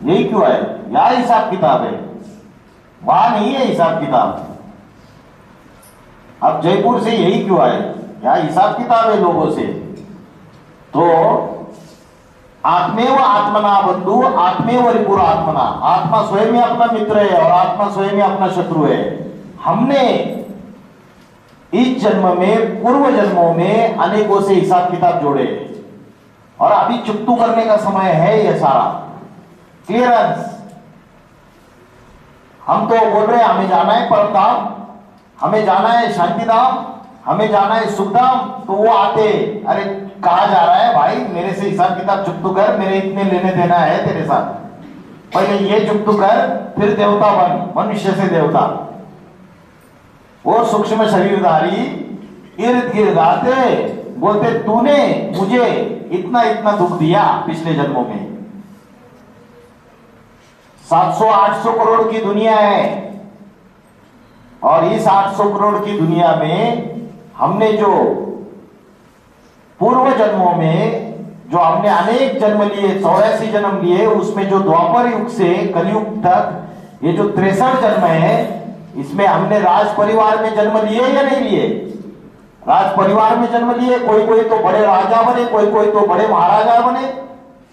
यही क्यों आए? यहां हिसाब किताब है, वहां नहीं है हिसाब किताब। अब जयपुर से यही क्यों आए? यहां हिसाब किताब है लोगों से। तो आत्मेव आत्मना बंधु आत्मेव रिपुर आत्मना, आत्मा स्वयं ही अपना मित्र है और आत्मा स्वयं ही अपना शत्रु है। हमने इस जन्म में पूर्व जन्मों में अनेकों से हिसाब किताब जोड़े और अभी चुकतू करने का समय है। ये सारा क्लियरेंस। हम तो बोल रहे हैं हमें जाना है परम धाम, हमें जाना है शांति धाम, हमें जाना है सुख धाम। तो वो आते, अरे कहा जा रहा है भाई मेरे से हिसाब किताब चुकतू कर, मेरे इतने लेने देना है तेरे साथ, पहले ये चुकतू कर फिर देवता बन, मनुष्य से देवता। वो सूक्ष्म शरीरधारी इर्द गिर्द आते, बोलते तूने मुझे इतना इतना दुख दिया पिछले जन्मों में। 700-800 करोड़ की दुनिया है और इस 800 करोड़ की दुनिया में हमने जो पूर्व जन्मों में जो हमने अनेक जन्म लिए, 84 जन्म लिए, उसमें जो द्वापर युग से कलयुग तक ये जो 63 जन्म है, इसमें हमने राज परिवार में जन्म लिए या नहीं लिए? राज परिवार में जन्म लिए। कोई कोई तो बड़े राजा बने, कोई कोई तो बड़े महाराजा बने।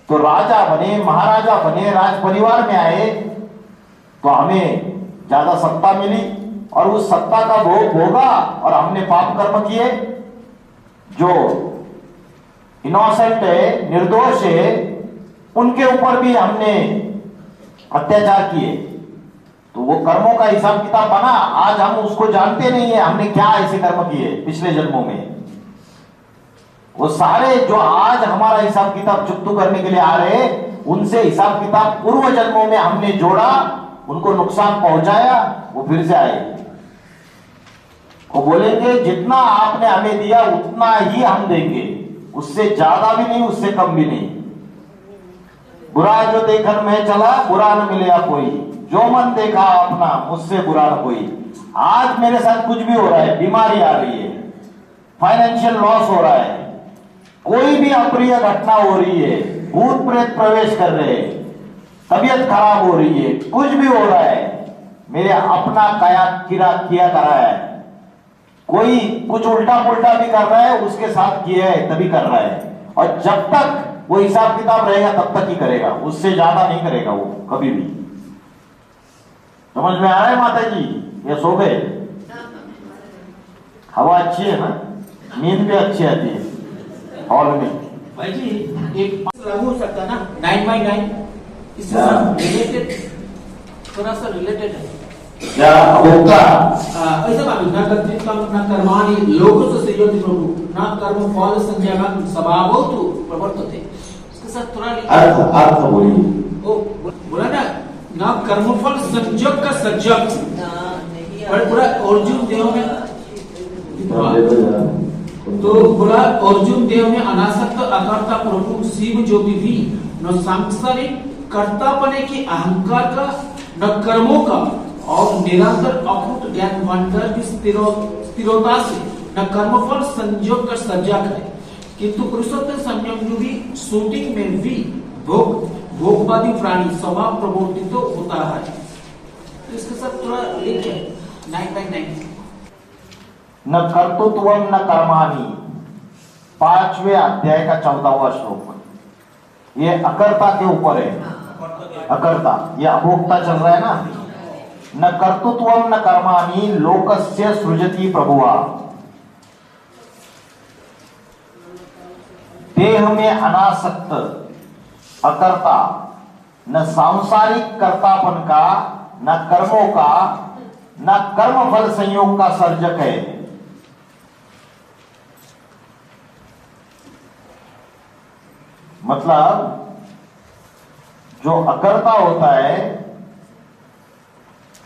तो राजा बने, महाराजा बने, राज परिवार में आए तो हमें ज्यादा सत्ता मिली और उस सत्ता का भोग भोगा और हमने पाप कर्म किए। जो इनोसेंट है, निर्दोष है, उनके ऊपर भी हमने अत्याचार किए। तो वो कर्मों का हिसाब किताब बना। आज हम उसको जानते नहीं है हमने क्या ऐसे कर्म किए पिछले जन्मों में। वो सारे जो आज हमारा हिसाब किताब चुकतू करने के लिए आ रहे हैं, उनसे हिसाब किताब पूर्व जन्मों में हमने जोड़ा, उनको नुकसान पहुंचाया, वो फिर से आए। वो बोलेंगे जितना आपने हमें दिया उतना ही हम देंगे, उससे ज्यादा भी नहीं, उससे कम भी नहीं। बुरा जो देखन में चला बुरा न मिलेगा कोई, जो मन देखा अपना मुझसे बुरा न कोई। आज मेरे साथ कुछ भी हो रहा है, बीमारी आ रही है, फाइनेंशियल लॉस हो रहा है, कोई भी अप्रिय घटना हो रही है, भूत प्रेत प्रवेश कर रहे हैं, तबीयत खराब हो रही है, कुछ भी हो रहा है, मेरे अपना किया करा है। कोई कुछ उल्टा पुल्टा भी कर रहा है, उसके साथ किया है तभी कर रहा है। और जब तक वो हिसाब किताब रहेगा तब तक ही करेगा, उससे ज्यादा नहीं करेगा वो कभी भी। समझ में आ रहा है माता जी? ये सो गए? हवा अच्छी है ना, नींद भी अच्छी आती है हॉल में। भाई जी एक लागू हो सकता ना 9/9, इससे रिलेटेड, थोड़ा सा रिलेटेड है क्या होगा? ऐसा बात ना करते काम ना कर्माणि लोकस्य संयोति प्रभु ना कर्म फल संज्ञान स्वभावतु प्रवर्तते। इसके साथ थोड़ा अर्थ बोलिए। ओ बोला ना कर्मफल संजोग का संजोग पूरा अर्जुन देव में, तो बोला अर्जुन देव में अनासक्त अकर्ता प्रभु शिव ज्योति भी न सांसारिक कर्तापने की अहंकार का न कर्मों का और निरंतर अखुट ज्ञान भंडार की स्थिरता से न कर्मफल संयोग का सजग है, किंतु पुरुषोत्तम संयम जो भी शूटिंग में भी भोगवादी प्राणी स्वभाव प्रवर्तित तो होता है। तो इसके साथ थोड़ा लिंक है 9/9। न कर्तृत्वम न कर्माणि, 5वें अध्याय का 14वां श्लोक, ये अकर्ता के ऊपर है। अकर्ता ये अभोक्ता चल रहा है ना। न कर्तृत्वम न कर्माणि लोकस्य सृजति प्रभुआ, देह में अनासक्त अकर्ता, न सांसारिक कर्तापन का न कर्मों का न कर्म फल संयोग का सर्जक है। मतलब जो अकर्ता होता है,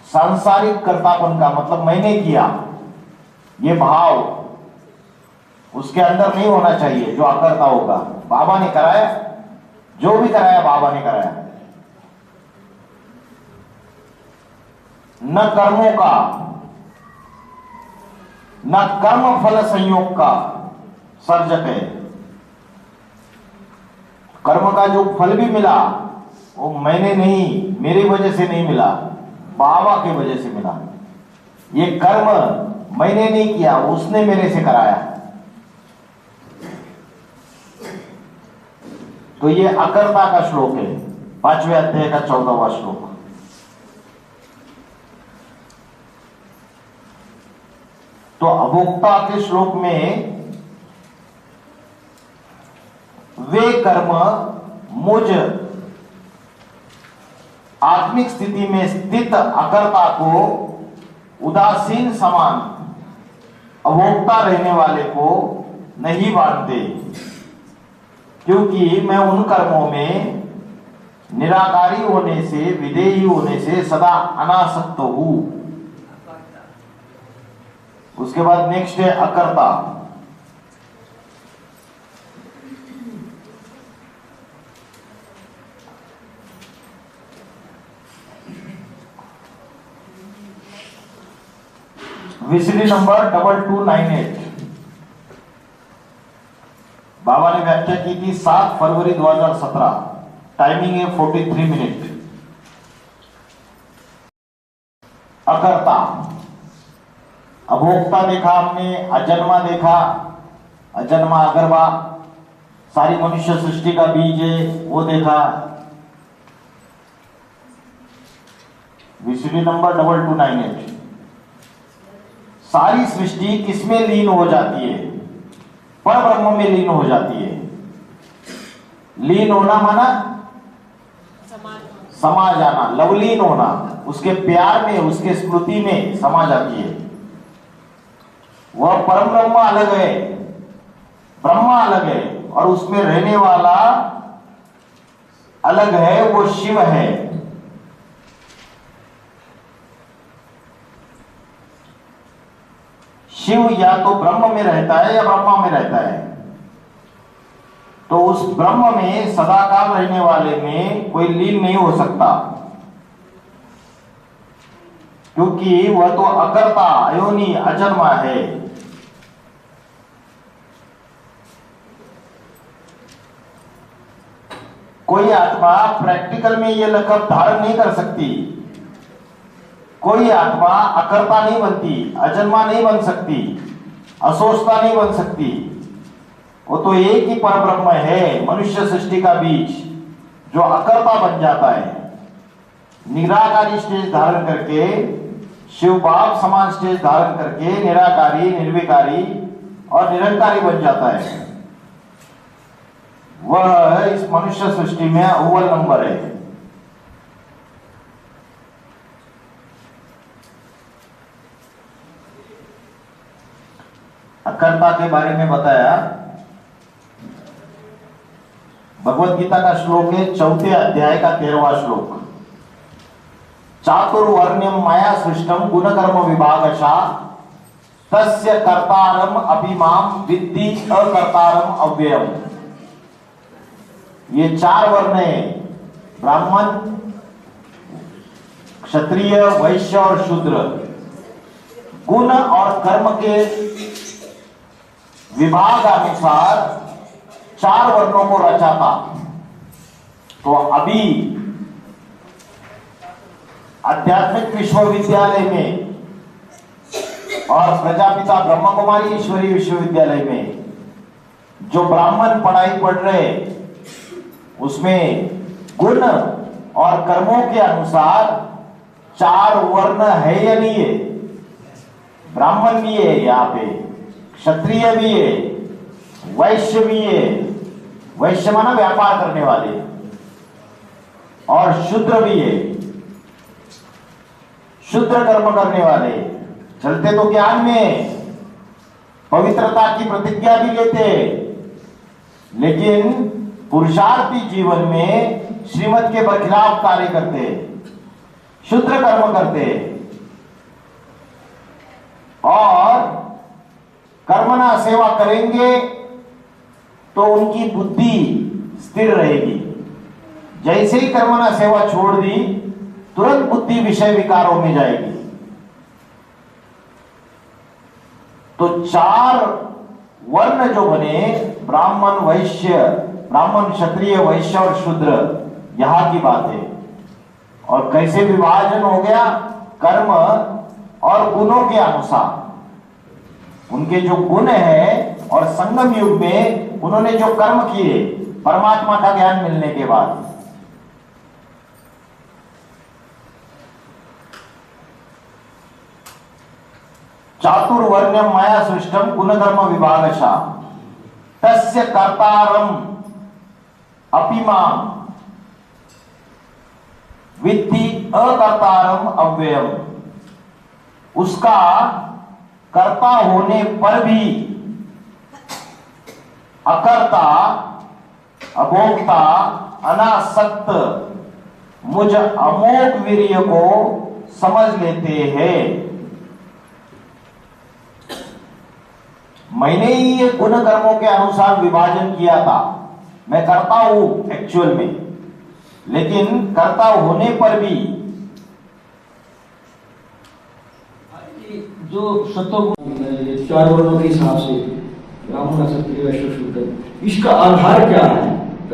सांसारिक कर्तापन का मतलब मैंने किया, ये भाव उसके अंदर नहीं होना चाहिए। जो अकर्ता होगा, बाबा ने कराया, जो भी कराया बाबा ने कराया। न कर्मों का, न कर्म फल संयोग का सर्जक है। कर्म का जो फल भी मिला वो मैंने नहीं, मेरी वजह से नहीं मिला, बाबा की वजह से मिला। ये कर्म मैंने नहीं किया, उसने मेरे से कराया। तो ये अकर्ता का श्लोक है, 5वें अध्याय का 14वां श्लोक। तो अभोक्ता के श्लोक में वे कर्म मुझ आत्मिक स्थिति में स्थित अकर्ता को उदासीन समान अभोक्ता रहने वाले को नहीं बांधते, क्योंकि मैं उन कर्मों में निराकारी होने से, विधेयी होने से सदा अनासक्त हूं। उसके बाद नेक्स्ट है अकर्ता। VCD number 2298। बाबा ने व्याख्या की थी 7 फरवरी 2017। टाइमिंग है 43 मिनट। अकर्ता, अभोक्ता देखा हमने, अजन्मा देखा, अजन्मा अगरबा सारी मनुष्य सृष्टि का बीज है वो देखा। VCD number 2298। सारी सृष्टि किसमें लीन हो जाती है? पर ब्रह्म में लीन हो जाती है। लीन होना माना समा जाना, लवलीन होना, उसके प्यार में, उसके स्मृति में समा जाती है। वह परम ब्रह्म अलग है, ब्रह्मा अलग है, और उसमें रहने वाला अलग है, वो शिव है। शिव या तो ब्रह्म में रहता है या ब्रह्मा में रहता है। तो उस ब्रह्म में सदाकाल रहने वाले में कोई लीन नहीं हो सकता, क्योंकि वह तो अकर्ता, अयोनि, अजन्मा है। कोई आत्मा प्रैक्टिकल में यह लक़ब धारण नहीं कर सकती। कोई आत्मा अकर्ता नहीं बनती, अजन्मा नहीं बन सकती, असोचता नहीं बन सकती। वो तो एक ही परब्रह्म है, मनुष्य सृष्टि का बीज, जो अकर्ता बन जाता है। निराकारी स्टेज धारण करके, शिव बाप समान स्टेज धारण करके निराकारी, निर्विकारी और निरंकारी बन जाता है। वह इस मनुष्य सृष्टि में अव्वल नंबर है। अकर्ता के बारे में बताया। भगवत गीता का श्लोक है 4थे अध्याय का 13वां श्लोक। चातुर्वर्ण्यम माया सृष्टम गुणकर्म विभागशा तस्य कर्तारम अपि माम विद्धि अकर्तारम अव्ययम। ये 4 वर्ण है, ब्राह्मण, क्षत्रिय, वैश्य और शूद्र। गुण और कर्म के विभाग अनुसार 4 वर्णों को रचा था। तो अभी आध्यात्मिक विश्वविद्यालय में और प्रजापिता ब्रह्म कुमारी ईश्वरी विश्वविद्यालय में जो ब्राह्मण पढ़ाई पढ़ रहे, उसमें गुण और कर्मों के अनुसार 4 वर्ण है या नहीं है? ब्राह्मण भी है, यहाँ पे क्षत्रिय भी है, वैश्य भी है, वैश्य माना व्यापार करने वाले, और शूद्र भी है। शुद्ध कर्म करने वाले, चलते तो ज्ञान में, पवित्रता की प्रतिज्ञा भी लेते, लेकिन पुरुषार्थी जीवन में श्रीमत के बरखिलाफ कार्य करते, शुद्ध कर्म करते और कर्मणा सेवा करेंगे तो उनकी बुद्धि स्थिर रहेगी। जैसे ही कर्मणा सेवा छोड़ दी तुरंत बुद्धि विषय विकारों में जाएगी। तो 4 वर्ण जो बने, ब्राह्मण वैश्य, ब्राह्मण क्षत्रिय वैश्य और शूद्र, यहां की बात है। और कैसे विभाजन हो गया? कर्म और गुणों के अनुसार, उनके जो गुण है और संगम युग में उन्होंने जो कर्म किए परमात्मा का ज्ञान मिलने के बाद, चातुर्वर्ण्यम माया सृष्टम गुणधर्म विभागशा तस्य कर्तारम अपिमा विद्धि अकर्तारम अव्ययम। उसका कर्ता होने पर भी अकर्ता, अभोक्ता, अनासक्त मुझ अमोघ वीर्य को समझ लेते हैं। मैंने ही ये गुण कर्मों के अनुसार विभाजन किया था, मैं करता हूं एक्चुअल में, लेकिन कर्ता होने पर भी जो सत्वगुण 4 वर्णों के हिसाब से ब्राह्मण क्षत्रिय वैश्य शूद्र, इसका आधार क्या है?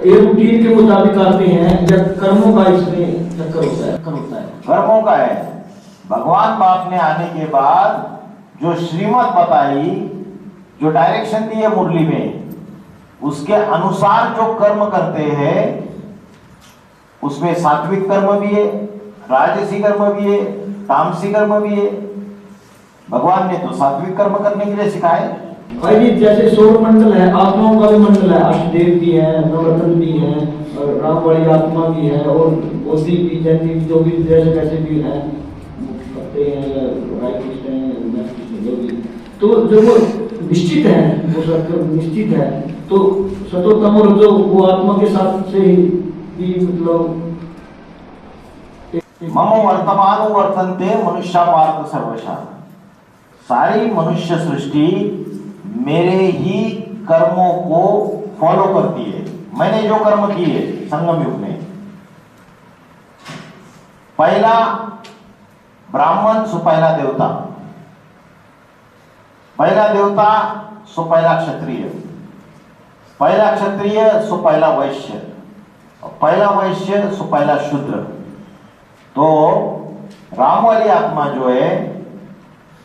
ये रूटीन के मुताबिक आते हैं या कर्मों का इसमें चक्कर होता है? कर्मों का है। भगवान बाप ने आने के बाद जो श्रीमत बताई, जो डायरेक्शन दी है मुरली में, उसके अनुसार जो कर्म करते हैं उसमें सात्विक कर्म भी है, राजसी कर्म भी है, तामसी कर्म भी है। भगवान ने तो सात्विक कर्म करने के लिए सिखाए। भाई जी, जैसे सौर मंडल है, आत्माओं का भी मंडल है, अष्टदेव भी है, नवरत्न भी है, और राम वाली आत्मा भी है, और बोधी भी, जैन जो भी जैसे कैसे भी है, करते हैं, राइटिस्ट हैं, जो भी, तो जो वो निश्चित है, वो सत्य निश्चित है, तो सतोतम और जो वो आत्मा के साथ से ही मतलब मम वर्तमान वर्तन्ते मनुष्य पार्थ सर्वशा। सारी मनुष्य सृष्टि मेरे ही कर्मों को फॉलो करती है। मैंने जो कर्म किए संगम युग में, पहला ब्राह्मण सो पहला देवता, पहला देवता सो पहला क्षत्रिय, पहला क्षत्रिय सो पहला वैश्य, पहला वैश्य सो पहला शूद्र। तो राम वाली आत्मा जो है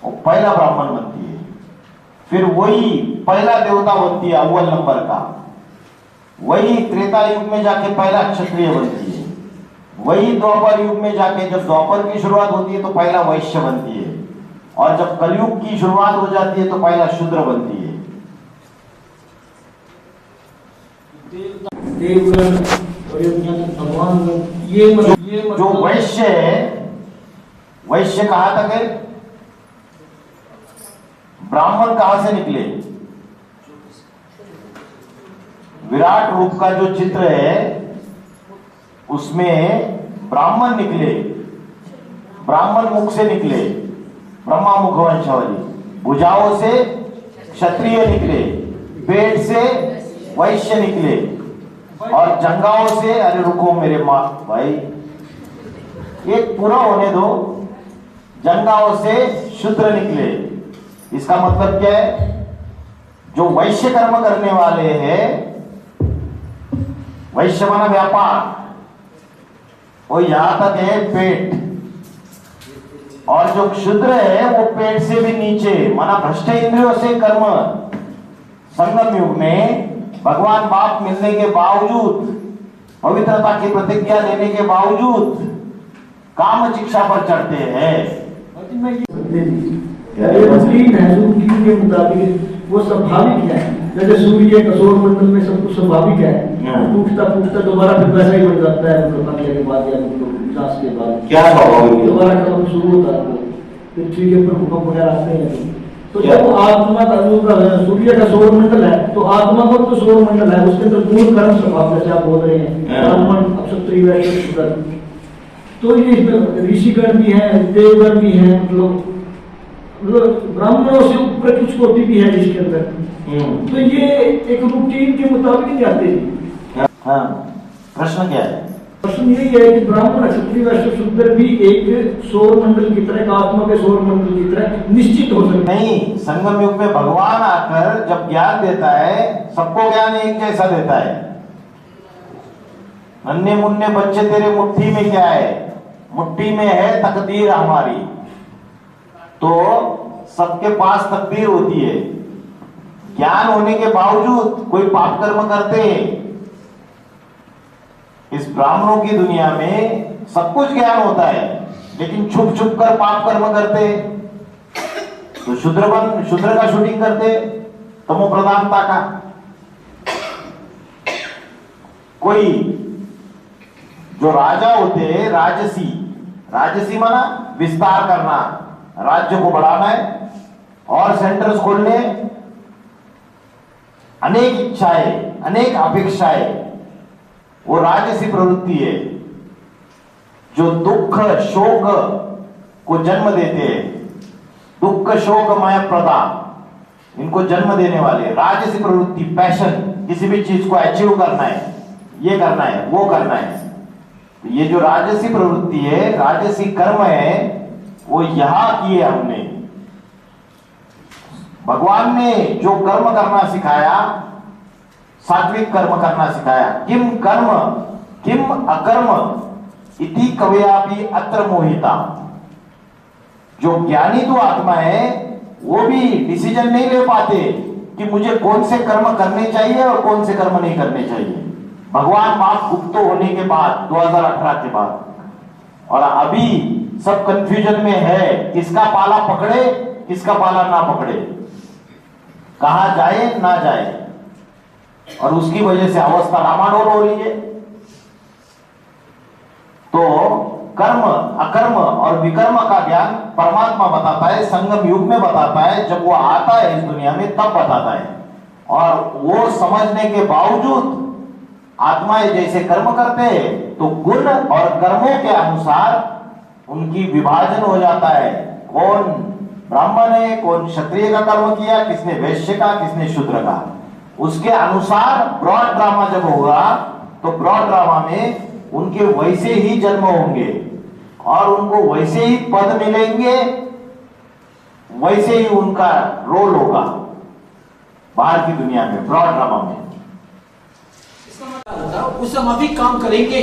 वो पहला ब्राह्मण बनती है, फिर वही पहला देवता बनती है अव्वल नंबर का, वही त्रेता युग में जाके पहला क्षत्रिय बनती है, वही द्वापर युग में जाके जब द्वापर की शुरुआत होती है तो पहला वैश्य बनती है, और जब कलयुग की शुरुआत हो जाती है तो पहला शूद्र बनती है। देवगण और भगवान ये जो वैश्य है, वैश्य कहां तक है? ब्राह्मण कहां से निकले? विराट रूप का जो चित्र है उसमें ब्राह्मण निकले, ब्राह्मण मुख से निकले, ब्रह्मा मुख वंशावली, भुजाओं से क्षत्रिय निकले, पेट से वैश्य निकले, और जंगाओं से, अरे रुको मेरे मां भाई, एक पूरा होने दो, जंगाओं से शूद्र निकले। इसका मतलब क्या है? जो वैश्य कर्म करने वाले हैं, वैश्य माना व्यापार, वो यहां तक है पेट, और जो क्षुद्र है वो पेट से भी नीचे माना भ्रष्ट इंद्रियों से कर्म। संगम युग में भगवान बाप मिलने के बावजूद, पवित्रता की प्रतिज्ञा लेने के बावजूद काम शिक्षा पर चढ़ते हैं। के मुताबिक वो स्वाभाविक है। जैसे सूर्य का सौर मंडल में सब कुछ स्वाभाविक है, टूटता फूटता दोबारा फिर वैसा ही बन जाता है, मतलब बनने के बाद या विकास के बाद क्या स्वाभाविक है? दोबारा क्रम शुरू होता है, पृथ्वी के ऊपर भूकंप वगैरह आते हैं। तो जब आत्मा का सूर्य का सौर मंडल है, तो आत्मा का तो सौर मंडल है, उसके अंदर गुण कर्म स्वभाव जैसे आप बोल रहे हैं, ब्राह्मण क्षत्रिय वैश्य शूद्र, तो ये इसमें ऋषिगण भी है, देवगण भी है, मतलब ब्राह्मणों से ऊपर कुछ कोटि भी है इसके अंदर। तो ये एक रूटीन के मुताबिक नहीं आते। हाँ, प्रश्न क्या है? प्रश्न यही है कि ब्राह्मण क्षत्रिय वैश्य शूद्र भी एक सौर मंडल की तरह, आत्मा के सौर मंडल की तरह निश्चित हो सकते नहीं, संगम युग में भगवान आकर जब ज्ञान देता है, सबको ज्ञान एक जैसा देता है। नन्हे मुन्ने बच्चे तेरे मुट्ठी में क्या है? मुट्ठी में है तकदीर हमारी। तो सबके पास तकदीर होती है, ज्ञान होने के बावजूद कोई पाप कर्म करते हैं। इस ब्राह्मणों की दुनिया में सब कुछ ज्ञान होता है, लेकिन छुप छुप कर पाप कर्म करते। तो शूद्र का शूटिंग करते, तमो प्रधानता का। कोई जो राजा होते हैं, राजसी माना विस्तार करना, राज्य को बढ़ाना है और सेंटर्स खोलने, अनेक इच्छाएं, अनेक अपेक्षाएं, वो राजसी प्रवृत्ति है जो दुख शोक को जन्म देते हैं। दुख शोकमय प्रदा, इनको जन्म देने वाले राजसी प्रवृत्ति, पैशन, किसी भी चीज को अचीव करना है, ये करना है, वो करना है। तो ये जो राजसी प्रवृत्ति है, राजसी कर्म है, वो यहां किए हमने। भगवान ने जो कर्म करना सिखाया, सात्विक कर्म करना सिखाया। किम कर्म किम अकर्म इति कवयापि अत्र मोहिता। जो ज्ञानी तो आत्मा है, वो भी डिसीजन नहीं ले पाते कि मुझे कौन से कर्म करने चाहिए और कौन से कर्म नहीं करने चाहिए। भगवान माफ गुप्त होने के बाद, 2018 के बाद, और अभी सब कंफ्यूजन में है, किसका पाला पकड़े किसका पाला ना पकड़े, कहा जाए ना जाए, और उसकी वजह से अवस्था डामाडोल हो रही है। तो कर्म अकर्म और विकर्म का ज्ञान परमात्मा बताता है, संगम युग में बताता है। जब वो आता है इस दुनिया में तब बताता है, और वो समझने के बावजूद आत्माएं जैसे कर्म करते हैं, तो गुण और कर्मों के अनुसार उनकी विभाजन हो जाता है। कौन ब्राह्मण है, कौन क्षत्रिय का कर्म किया, किसने वैश्य का, किसने शूद्र का, उसके अनुसार ब्रॉड ड्रामा जब होगा, तो ब्रॉड ड्रामा में उनके वैसे ही जन्म होंगे और उनको वैसे ही पद मिलेंगे, वैसे ही उनका रोल होगा बाहर की दुनिया में, ब्रॉड ड्रामा में। उस हम अभी काम करेंगे,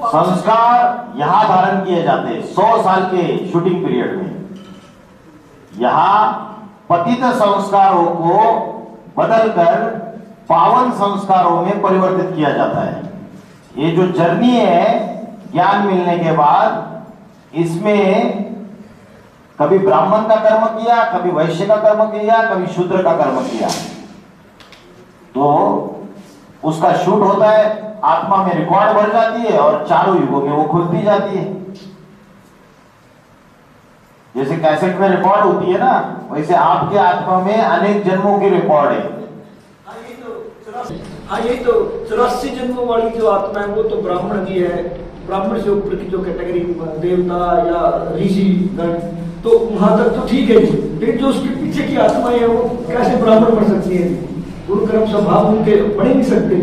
संस्कार यहां धारण किए जाते हैं 100 साल के शूटिंग पीरियड में। यहां पतित संस्कारों को बदलकर पावन संस्कारों में परिवर्तित किया जाता है। ये जो जर्नी है ज्ञान मिलने के बाद, इसमें कभी ब्राह्मण का कर्म किया, कभी वैश्य का कर्म किया, कभी शूद्र का कर्म किया, तो उसका शूट होता है, आत्मा में रिकॉर्ड बढ़ जाती है और चारों युगों में वो खुलती जाती है। जैसे कैसेट में रिकॉर्ड होती है ना, वैसे आपके आत्मा में अनेक जन्मों की रिकॉर्ड है। हाँ, यही तो 84 जन्मों वाली जो आत्मा है, वो तो ब्राह्मण की है। ब्राह्मण से ऊपर की जो कैटेगरी देवता या ऋषि गण, तो वहां तक तो ठीक है जी। लेकिन जो उसके पीछे की आत्माएं है, वो कैसे ब्राह्मण बन सकती है? गुरु कर्म स्वभाव उनके बन ही नहीं सकते,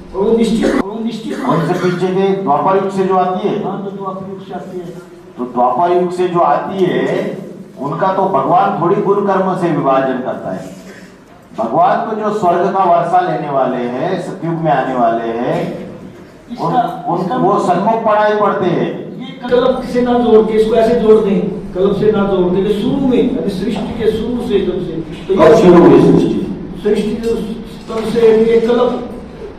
और वो निश्चित उनसे पीछे के द्वापर युग से जो आती है, हाँ, तो द्वापर युग से आती है, तो द्वापर युग से जो आती है, उनका तो भगवान थोड़ी गुरु कर्म से विभाजन करता है। भगवान तो जो स्वर्ग का वर्षा लेने वाले हैं, सतयुग में आने वाले हैं, वो सन्मुख पढ़ाई पढ़ते हैं। ये कल्प से ना जोड़ के, इसको ऐसे जोड़ दें, कल्प से ना जोड़ दें, शुरू में, यानी सृष्टि के शुरू से, जब से तो ये शुरू हुई सृष्टि तब से ये कल्प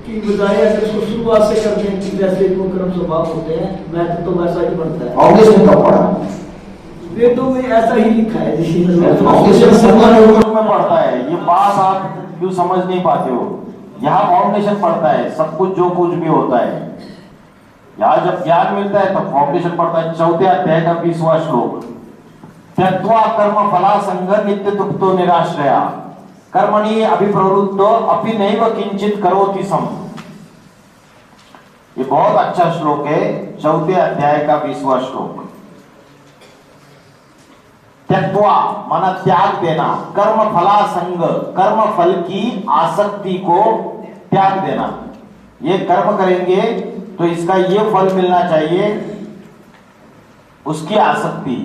की बजाय अगर इसको शुरुआत से करते हैं कि जैसे वो कर्म स्वभाव होते हैं, मैं तो वैसा ही बनता है। ऑगस्ट में कब पढ़ा? वेदों में ऐसा ही लिखा है जी। फाउंडेशन संदर्भ में पढ़ता है, ये बात आप क्यों समझ नहीं पाते हो। यहाँ फाउंडेशन पढ़ता है, सब कुछ जो कुछ भी होता है। यहाँ जब ज्ञान मिलता है तब फाउंडेशन पढ़ता है। 4 अध्याय का 20वां श्लोक, त्यक्त्वा कर्म फला संग नित्य तृप्तो निराश्रया कर्मणि अभिप्रवृत्तो अपि नैव किंचित करोति सम। ये बहुत अच्छा श्लोक है, 4 अध्याय का 20वां श्लोक। त्यक्त्वा माना त्याग देना, कर्म फला संग कर्म फल की आसक्ति को त्याग देना। ये कर्म करेंगे तो इसका ये फल मिलना चाहिए, उसकी आसक्ति।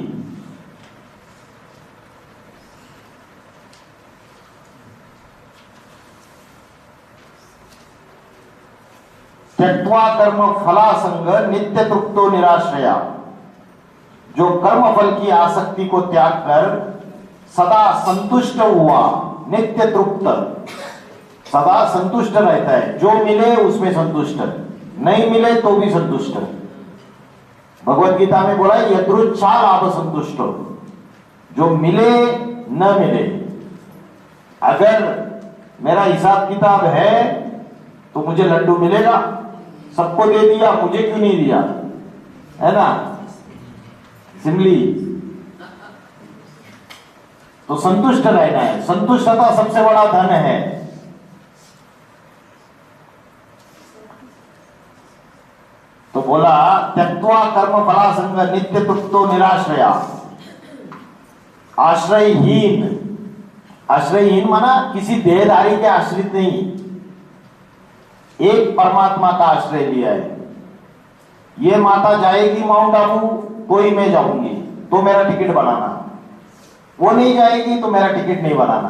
त्यक्त्वा कर्म फला संग नित्य तृप्तो निराश्रया, जो कर्म फल की आसक्ति को त्याग कर सदा संतुष्ट हुआ, नित्य तृप्त, सदा संतुष्ट रहता है। जो मिले उसमें संतुष्ट, नहीं मिले तो भी संतुष्ट। भगवत गीता में बोला यदृच्छा लाभ संतुष्ट, जो मिले न मिले। अगर मेरा हिसाब किताब है तो मुझे लड्डू मिलेगा, सबको दे दिया, मुझे क्यों नहीं दिया, है ना, सिमली। तो संतुष्ट रहना है, संतुष्टता सबसे बड़ा धन है। तो बोला त्यक्त्वा कर्म फला संग नित्य तृप्तो निराश्रया, आश्रयहीन। आश्रयहीन माना किसी देहधारी के आश्रित नहीं, एक परमात्मा का आश्रय लिया है। ये माता जाएगी माउंट आबू तो ही मैं जाऊंगी, तो मेरा टिकट बनाना। वो नहीं जाएगी तो मेरा टिकट नहीं बनाना।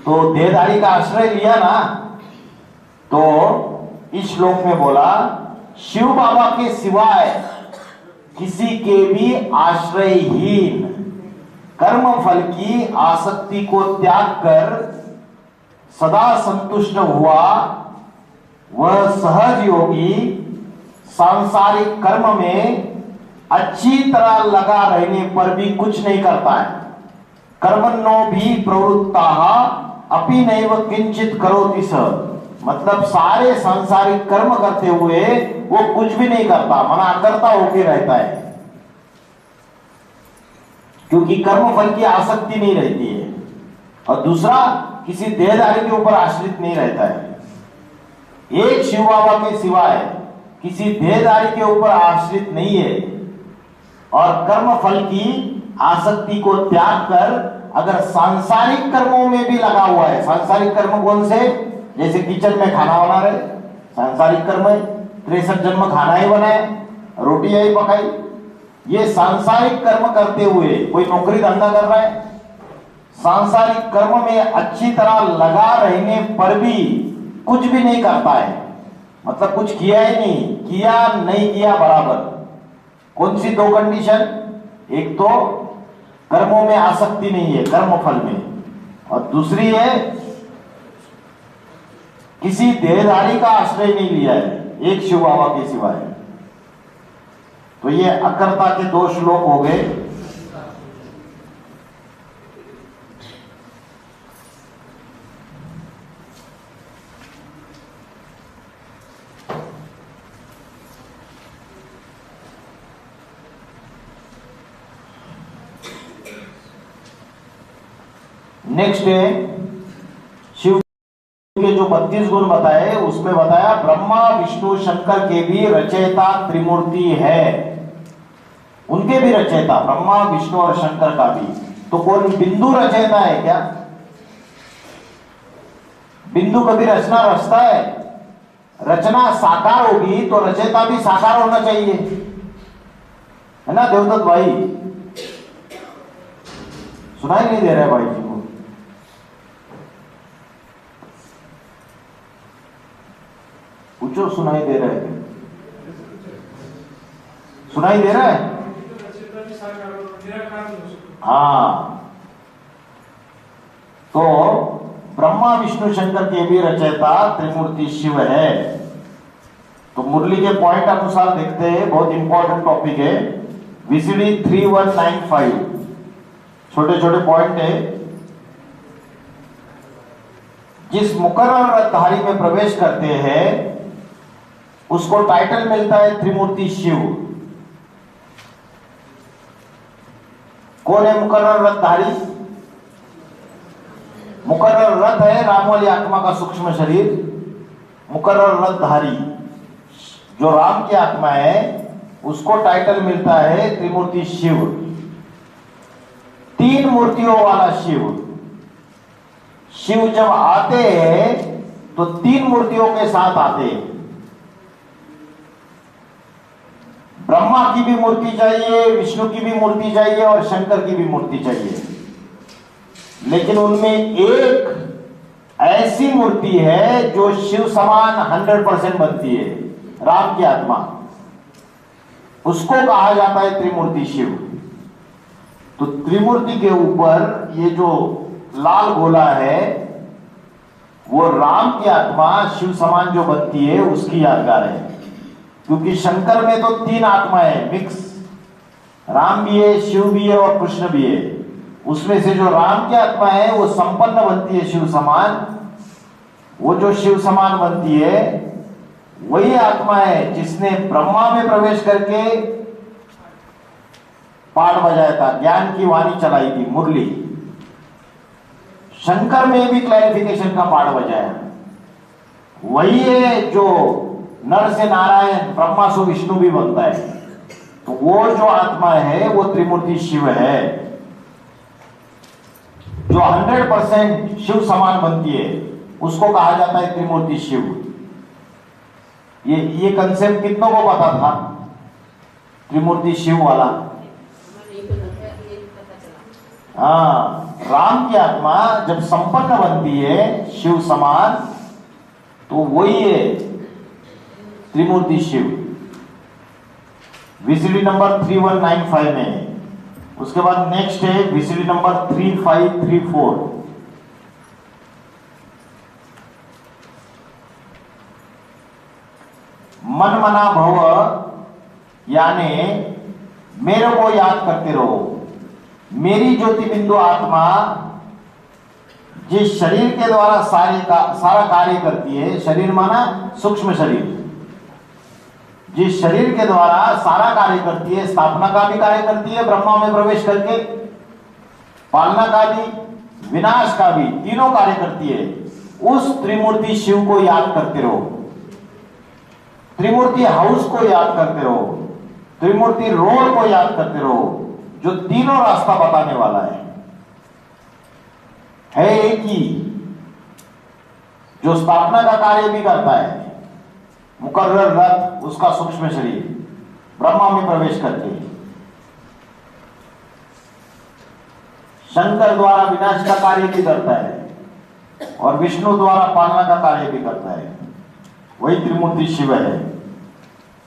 तो देहधारी का आश्रय लिया ना। तो इस श्लोक में बोला शिव बाबा के सिवाय किसी के भी आश्रयहीन कर्म फल की आसक्ति को त्याग कर सदा संतुष्ट हुआ वह सहज योगी सांसारिक कर्म में अच्छी तरह लगा रहने पर भी कुछ नहीं करता है। कर्मण्यो भी प्रवृत्ताः अपि नैव किंचित करोति स, मतलब सारे सांसारिक कर्म करते हुए वो कुछ भी नहीं करता, मना करता होके रहता है, क्योंकि कर्म फल की आसक्ति नहीं रहती है। और दूसरा किसी देहधारी के ऊपर आश्रित नहीं रहता है। एक शिव बाबा के सिवाय किसी देहधारी के ऊपर आश्रित नहीं है। और कर्म फल की आसक्ति को त्याग कर अगर सांसारिक कर्मों में भी लगा हुआ है, सांसारिक कर्म कौन से, जैसे किचन में खाना बना रहे, सांसारिक कर्म है। 63 जन्म खाना ही बनाए, रोटी ही पकाई, ये सांसारिक कर्म करते हुए कोई नौकरी धंधा कर रहा है, सांसारिक कर्म में अच्छी तरह लगा रहने पर भी कुछ भी नहीं करता है, मतलब कुछ किया ही नहीं, किया नहीं किया बराबर। कौन सी 2 कंडीशन, एक तो कर्मों में आसक्ति नहीं है कर्म फल में, और दूसरी है किसी देहधारी का आश्रय नहीं लिया है एक शिव बाबा के सिवाय। तो ये अकर्ता के 2 श्लोक हो गए। नेक्स्ट है शिव के जो 32 गुण बताए, उसमें बताया ब्रह्मा विष्णु शंकर के भी रचयिता त्रिमूर्ति है, उनके भी रचयिता ब्रह्मा विष्णु और शंकर का भी। तो कौन बिंदु रचयिता है क्या? बिंदु कभी रचना रचता है? रचना साकार होगी तो रचयिता भी साकार होना चाहिए, है ना देवदत्त भाई? सुनाई नहीं दे रहा है भाई जी को? पूछो, सुनाई दे रहा है? सुनाई दे रहा है? हाँ, तो ब्रह्मा विष्णु शंकर के भी रचयिता त्रिमूर्ति शिव है। तो मुरली के पॉइंट अनुसार देखते हैं, बहुत इंपॉर्टेंट टॉपिक है। VCD 3195, छोटे छोटे पॉइंट है। जिस मुकर्रर रथधारी में प्रवेश करते हैं उसको टाइटल मिलता है त्रिमूर्ति शिव। कौन है मुकर्रर रथधारी? मुकर्रर रथ है राम वाली आत्मा का सूक्ष्म शरीर। मुकर्रर रथधारी जो राम की आत्मा है उसको टाइटल मिलता है त्रिमूर्ति शिव। 3 मूर्तियों वाला शिव। शिव जब आते हैं तो 3 मूर्तियों के साथ आते हैं। ब्रह्मा की भी मूर्ति चाहिए, विष्णु की भी मूर्ति चाहिए और शंकर की भी मूर्ति चाहिए। लेकिन उनमें एक ऐसी मूर्ति है जो शिव समान 100% बनती है, राम की आत्मा। उसको कहा जाता है त्रिमूर्ति शिव। तो त्रिमूर्ति के ऊपर ये जो लाल गोला है वो राम की आत्मा शिव समान जो बनती है उसकी यादगार है। क्योंकि शंकर में तो 3 आत्माएं मिक्स, राम भी है, शिव भी है और कृष्ण भी है। उसमें से जो राम की आत्मा है वो संपन्न बनती है शिव समान। वो जो शिव समान बनती है वही आत्मा है जिसने ब्रह्मा में प्रवेश करके पाठ बजाया था, ज्ञान की वाणी चलाई थी, मुरली। शंकर में भी क्लैरिफिकेशन का पाठ बजाया। वही है जो नर से नारायण, ब्रह्मा से विष्णु भी बनता है। तो वो जो आत्मा है वो त्रिमूर्ति शिव है जो 100% शिव समान बनती है, उसको कहा जाता है त्रिमूर्ति शिव। ये कंसेप्ट कितनों को पता था त्रिमूर्ति शिव वाला? हाँ, राम की आत्मा जब संपन्न बनती है शिव समान तो वही है त्रिमूर्ति शिव। VCD नंबर 3195 में। उसके बाद नेक्स्ट है VCD नंबर 3534। मन मना भव यानी मेरे को याद करते रहो। मेरी ज्योति बिंदु आत्मा जिस शरीर के द्वारा सारा कार्य करती है, शरीर माना सूक्ष्म शरीर, जिस शरीर के द्वारा सारा कार्य करती है, स्थापना का भी कार्य करती है ब्रह्मा में प्रवेश करके, पालना का भी, विनाश का भी, तीनों कार्य करती है। उस त्रिमूर्ति शिव को याद करते रहो, त्रिमूर्ति हाउस को याद करते रहो, त्रिमूर्ति रोड को याद करते रहो, जो तीनों रास्ता बताने वाला है एक ही, जो स्थापना का कार्य भी करता है। मुकर्रर रथ उसका सूक्ष्म शरीर ब्रह्मा में प्रवेश करके, शंकर द्वारा विनाश का कार्य भी करता है और विष्णु द्वारा पालना का कार्य भी करता है। वही त्रिमूर्ति शिव है।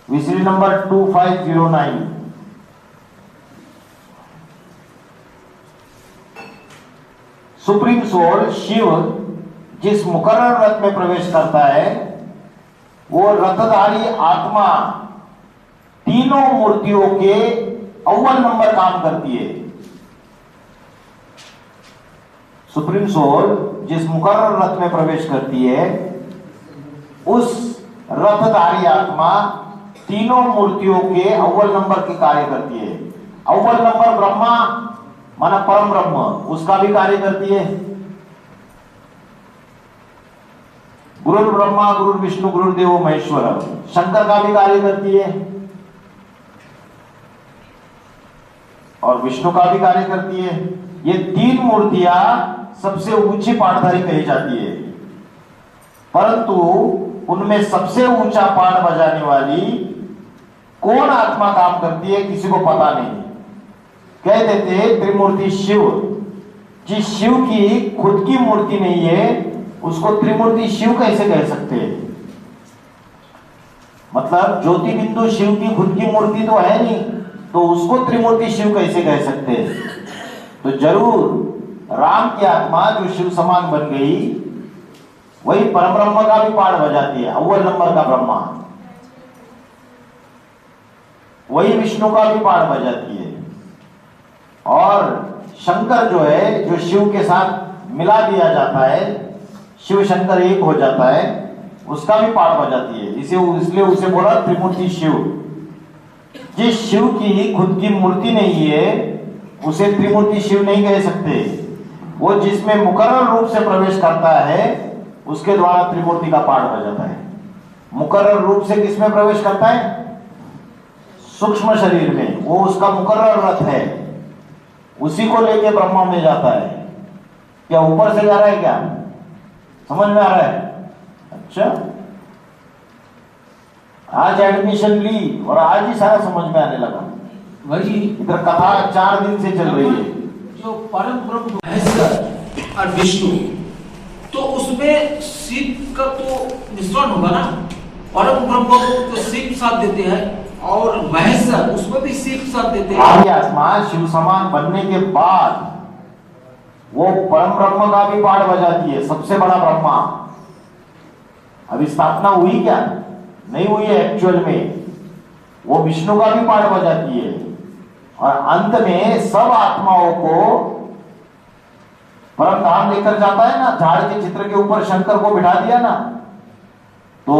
VCD number 2509। Supreme soul Shiva जिस मुकर्रर रथ में प्रवेश करता है वो रथधारी आत्मा तीनों मूर्तियों के अव्वल नंबर काम करती है। सुप्रीम सोल जिस मुकर्रर रथ में प्रवेश करती है उस रथधारी आत्मा तीनों मूर्तियों के अव्वल नंबर के कार्य करती है। अव्वल नंबर ब्रह्मा माना परम ब्रह्म, उसका भी कार्य करती है। गुरु ब्रह्मा, गुरु विष्णु, गुरुदेव महेश्वर, शंकर का भी कार्य करती है और विष्णु का भी कार्य करती है। ये 3 मूर्तियां सबसे ऊंची पाठधारी कही जाती है, परंतु उनमें सबसे ऊंचा पाठ बजाने वाली कौन आत्मा काम करती है किसी को पता नहीं। कह देते त्रिमूर्ति शिव। जिस शिव की खुद की मूर्ति नहीं है उसको त्रिमूर्ति शिव कैसे कह सकते हैं? मतलब ज्योति बिंदु शिव की खुद की मूर्ति तो है नहीं, तो उसको त्रिमूर्ति शिव कैसे कह सकते हैं? तो जरूर राम की आत्मा जो शिव समान बन गई वही परब्रह्म का भी पाठ बजाती है, अव्वल नंबर का ब्रह्मा। वही विष्णु का भी पाठ बजाती है। और शंकर जो है, जो शिव के साथ मिला दिया जाता है, शिव शंकर एक हो जाता है, उसका भी पाठ बजाती है। इसलिए उसे बोला त्रिमूर्ति शिव। जिस शिव की खुद की मूर्ति नहीं है उसे त्रिमूर्ति शिव नहीं कह सकते। वो जिसमें मुकर्रर रूप से प्रवेश करता है उसके द्वारा त्रिमूर्ति का पाठ बजाता है। मुकर्रर रूप से किसमें प्रवेश करता है? सूक्ष्म शरीर में। वो उसका मुकर्रर रथ है, उसी को लेके ब्रह्मा में जाता है। क्या ऊपर से जा रहा है? क्या समझ में आ रहा है? अच्छा, आज एडमिशन ली और आज ही सारा समझ में आने लगा। वही इधर कथा 4 दिन से चल रही है। जो परम ब्रह्म महेश्वर और विष्णु, तो उसमें शिव का तो मिश्रण होगा ना। परम ब्रह्म को तो शिव साथ देते हैं और महेश्वर उसमें भी शिव साथ देते हैं। आदि आत्मा शिव समान बनने के बाद वो परम ब्रह्म का भी पाठ बजाती है, सबसे बड़ा ब्रह्मा। अभी स्थापना हुई क्या? नहीं हुई है एक्चुअल में। वो विष्णु का भी पाठ बजाती है और अंत में सब आत्माओं को परम धाम लेकर जाता है ना। झाड़ के चित्र के ऊपर शंकर को बिठा दिया ना, तो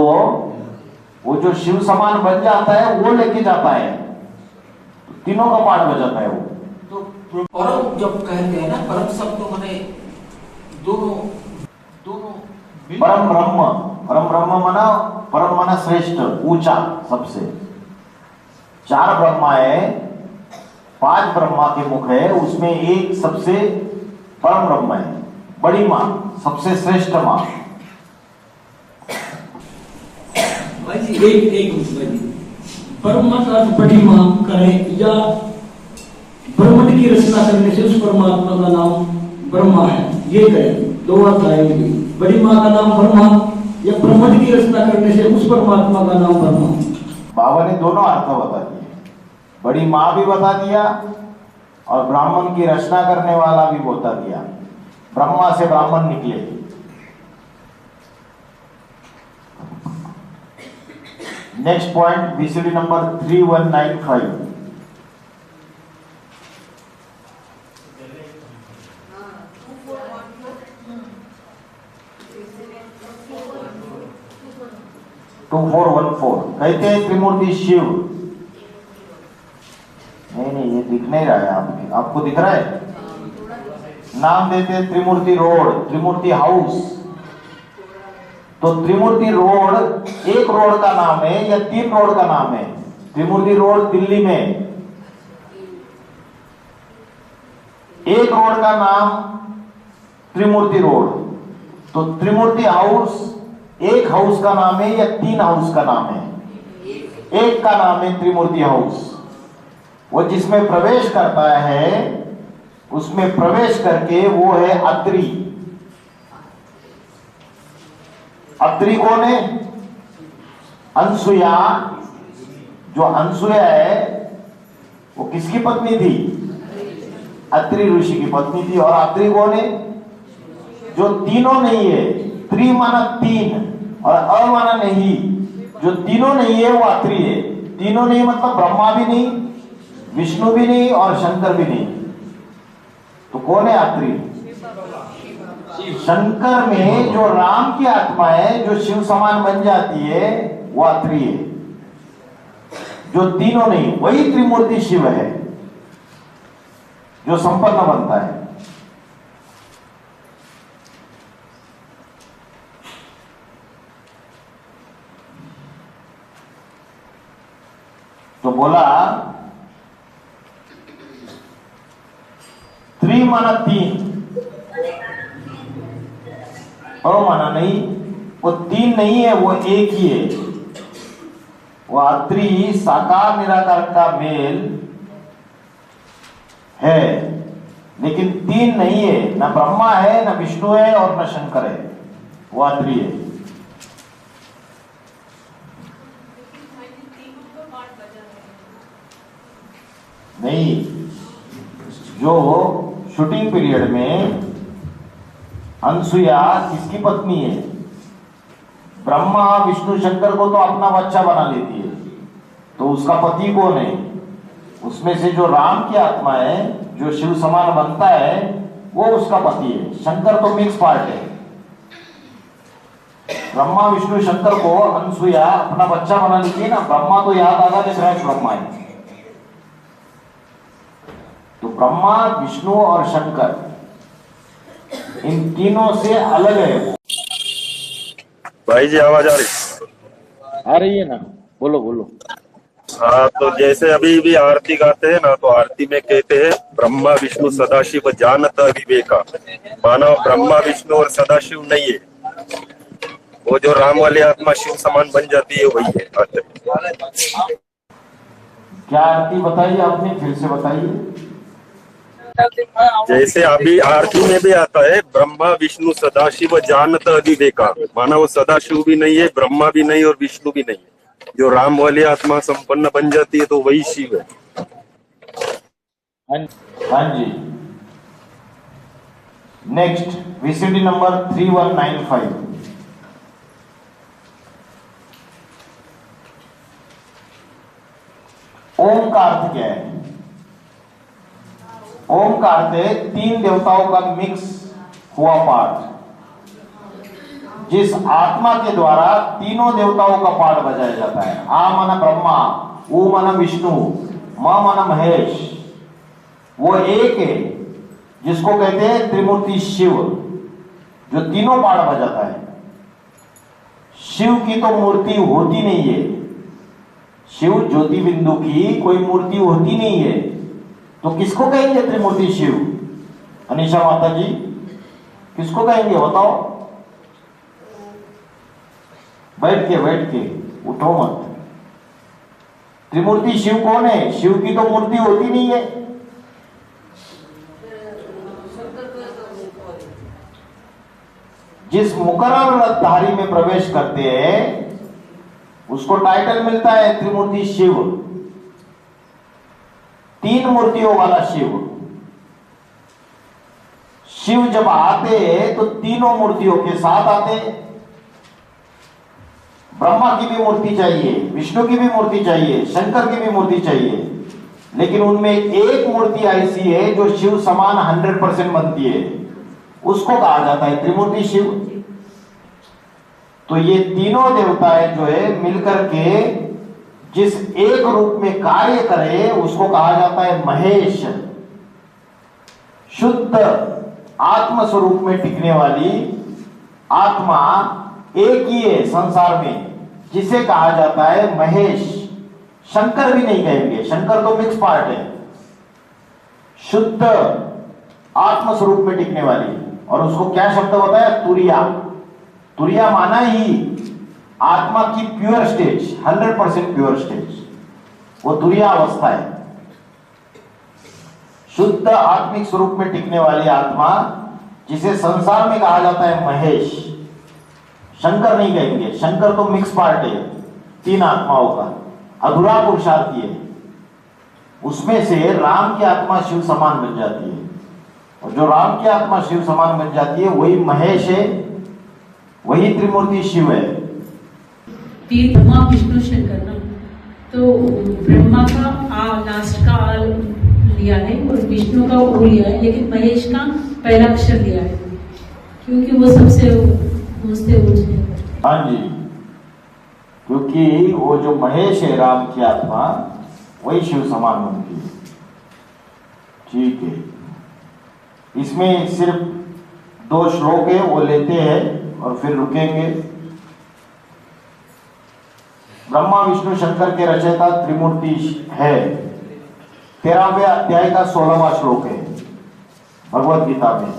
वो जो शिव समान बन जाता है वो लेके जाता है, तो तीनों का पाठ बजाता है वो। तो परम जब कहते हैं ना, परम शब्द तो माने दोनों परम ब्रह्म। परम ब्रह्म माना, परम माना श्रेष्ठ, ऊंचा सबसे। 4 ब्रह्मा है, 5 ब्रह्मा के मुख है, उसमें एक सबसे परम ब्रह्म है, बड़ी मां, सबसे श्रेष्ठ मां। भाई जी एक भाई जी, ब्रह्मा का अर्थ बड़ी मां करें या ब्रह्मांड की रचना करने से उस परमात्मा का नाम ब्रह्मा है, ये करें। 2 अर्थ आएंगे, बड़ी मां का नाम ब्रह्मा या ब्रह्मांड की रचना करने से उस परमात्मा का नाम ब्रह्मा। बाबा ने दोनों अर्थ बता दिए, बड़ी मां भी बता दिया और ब्राह्मण की रचना करने वाला भी बता दिया। ब्रह्मा से ब्राह्मण निकले। Next point, BCD number 3195। To 414 कहते हैं त्रिमूर्ति शिव। नहीं, ये दिख नहीं रहा है आपको दिख रहा है? नाम देते हैं त्रिमूर्ति रोड, त्रिमूर्ति हाउस। तो त्रिमूर्ति रोड एक रोड का नाम है या 3 रोड का नाम है? त्रिमूर्ति रोड दिल्ली में एक रोड का नाम त्रिमूर्ति रोड। तो त्रिमूर्ति हाउस एक हाउस का नाम है या 3 हाउस का नाम है? एक का नाम है त्रिमूर्ति हाउस। वो जिसमें प्रवेश करता है उसमें प्रवेश करके वो है अत्रि। अत्रि कौन है? अनसुया। जो अनसुया है वो किसकी पत्नी थी? अत्रि ऋषि की पत्नी थी। और अत्रि कौन है? जो तीनों नहीं है, त्रि माना 3 और अ माना नहीं, जो तीनों नहीं है वो अत्रि है। तीनों नहीं मतलब ब्रह्मा भी नहीं, विष्णु भी नहीं और शंकर भी नहीं। तो कौन है अत्रि? शंकर में जो राम की आत्मा है, जो शिव समान बन जाती है, वो अत्रि है। जो तीनों नहीं, वही त्रिमूर्ति शिव है जो संपन्न बनता है। तो बोला त्रि माना 3, और माना नहीं, वो 3 नहीं है, वो एक ही है। वो अत्रि साकार निराकार का मेल है, लेकिन 3 नहीं है, ना ब्रह्मा है, ना विष्णु है और ना शंकर है, वो अत्रि है। नहीं, जो शूटिंग पीरियड में अनसुया किसकी पत्नी है? ब्रह्मा विष्णु शंकर को तो अपना बच्चा बना लेती है, तो उसका पति कौन है? उसमें से जो राम की आत्मा है, जो शिव समान बनता है, वो उसका पति है। शंकर तो मिक्स पार्ट है। ब्रह्मा विष्णु शंकर को अनसुईया अपना बच्चा बना लेती है ना। ब्रह्मा तो याद आधा डिफरेंट ब्रह्मा है। तो ब्रह्मा विष्णु और शंकर, इन तीनों से अलग है वो। भाई जी आवाज आ रही है ना? बोलो बोलो। हाँ, तो जैसे अभी भी आरती गाते हैं ना, तो आरती में कहते हैं ब्रह्मा विष्णु सदाशिव जानत विवेका। मानो ब्रह्मा विष्णु और सदाशिव नहीं है, वो जो राम वाली आत्मा शिव समान बन जाती है वही है। क्या आरती बताइए आपने, फिर से बताइए। जैसे अभी आरती में भी आता है ब्रह्मा विष्णु सदाशिव जानत विवेका। माना वो सदाशिव भी नहीं है, ब्रह्मा भी नहीं और विष्णु भी नहीं है। जो राम वाली आत्मा संपन्न बन जाती है तो वही शिव है। हाँ जी। Next VCD number 3195। ओम का अर्थ क्या है? ओम का अर्थ है तीन देवताओं का मिक्स हुआ पाठ। जिस आत्मा के द्वारा तीनों देवताओं का पाठ बजाया जाता है। आ माना ब्रह्मा, ऊ माना विष्णु, मा माना महेश, वो एक है जिसको कहते हैं त्रिमूर्ति शिव, जो तीनों पाठ बजाता है। शिव की तो मूर्ति होती नहीं है। शिव ज्योति बिंदु की कोई मूर्ति होती नहीं है, तो किसको कहेंगे त्रिमूर्ति शिव? अनीशा माता जी, किसको कहेंगे बताओ? बैठ के उठो मत। त्रिमूर्ति शिव कौन है? शिव की तो मूर्ति होती नहीं है। जिस मुकर्रर रथधारी में प्रवेश करते हैं उसको टाइटल मिलता है त्रिमूर्ति शिव, तीन मूर्तियों वाला शिव। शिव जब आते हैं तो तीनों मूर्तियों के साथ आते हैं। ब्रह्मा की भी मूर्ति चाहिए, विष्णु की भी मूर्ति चाहिए, शंकर की भी मूर्ति चाहिए, लेकिन उनमें एक मूर्ति ऐसी है जो शिव समान 100% बनती है, उसको कहा जाता है त्रिमूर्ति शिव। तो ये तीनों देवताएं जो है मिलकर के जिस एक रूप में कार्य करे उसको कहा जाता है महेश। शुद्ध आत्म स्वरूप में टिकने वाली आत्मा एक ही है संसार में, जिसे कहा जाता है महेश। शंकर भी नहीं कहेंगे, शंकर तो मिक्स पार्ट है। शुद्ध आत्म स्वरूप में टिकने वाली, और उसको क्या शब्द बताया? तुरिया। तुरिया माना ही आत्मा की प्योर स्टेज, 100% प्योर स्टेज, वो तुरिया अवस्था है। शुद्ध आत्मिक स्वरूप में टिकने वाली आत्मा, जिसे संसार में कहा जाता है महेश। शंकर नहीं कहेंगे, शंकर तो मिक्स पार्ट है तीन आत्माओं का, अधूरा पुरुषार्थी है। उसमें से राम की आत्मा शिव समान बन जाती है, और जो राम की आत्मा शिव समान बन जाती है वही महेश है, वही त्रिमूर्ति शिव है। तीन ब्रह्मा विष्णु शंकर ना, तो ब्रह्मा का लास्ट का आ लिया है और विष्णु का ओ लिया है, लेकिन महेश का पहला अक्षर लिया है क्योंकि वो सबसे ऊंचे है। हाँ जी, क्योंकि वो जो महेश है राम की आत्मा, वही शिव समान बनती है। ठीक है, इसमें सिर्फ 2 श्लोक है, वो लेते हैं और फिर रुकेंगे। ब्रह्मा विष्णु शंकर के रचयिता त्रिमूर्ति है। 13वें अध्याय का 16वां श्लोक है भगवत गीता में।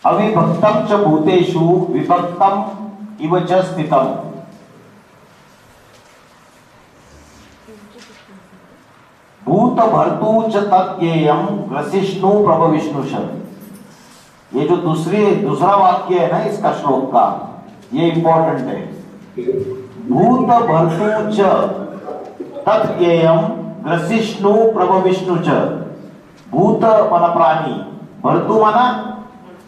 अविभक्तम च भूतेषु विभक्तम इव च स्थितम। भूत भर्तु च तत्ज्ञेयम ग्रसिष्णु प्रभविष्णुष। ये जो दूसरा वाक्य है ना इसका श्लोक का, ये इंपॉर्टेंट है। भूत भर्तु च तत्ज्ञेयम ग्रसिष्णु प्रभविष्णुच। भूत माना प्राणी, भर्तु माना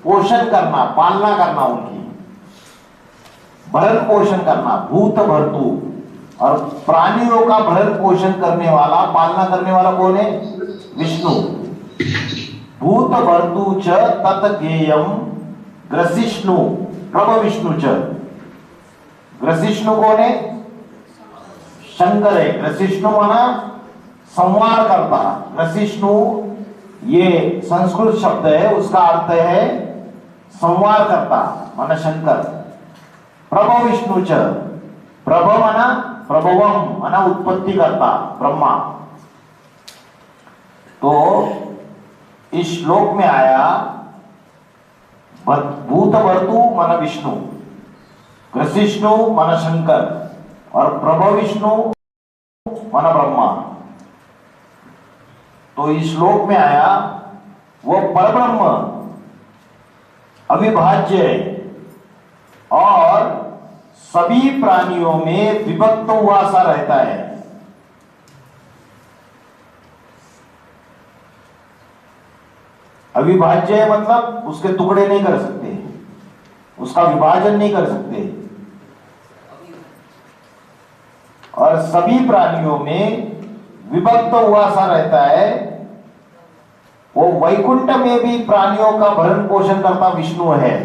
पोषण करना, पालना करना, उनकी भरण पोषण करना, भूत भर्तु। और प्राणियों का भरण पोषण करने वाला, पालना करने वाला कौन है? विष्णु। भूत भर्तु च तत ज्ञेयम ग्रसिष्णु प्रभ विष्णु च। ग्रसिष्णु कौन है? शंकर है। ग्रसिष्णु माना संवार करता। ग्रसिष्णु ये संस्कृत शब्द है, उसका अर्थ है संवार करता, माना शंकर। प्रभ विष्णु च, प्रभ माना प्रभवम माना उत्पत्ति करता, ब्रह्मा। तो इस श्लोक में आया भूत भर्तु माना विष्णु, ग्रसिष्णु माना शंकर और प्रभ विष्णु माना ब्रह्मा। तो इस श्लोक में आया वो परब्रह्म अविभाज्य है और सभी प्राणियों में विभक्त हुआ सा रहता है। अविभाज्य है मतलब उसके टुकड़े नहीं कर सकते, उसका विभाजन नहीं कर सकते। और सभी प्राणियों में विभक्त हुआ सा रहता है। वो वैकुंठ में भी प्राणियों का भरण पोषण करता विष्णु है।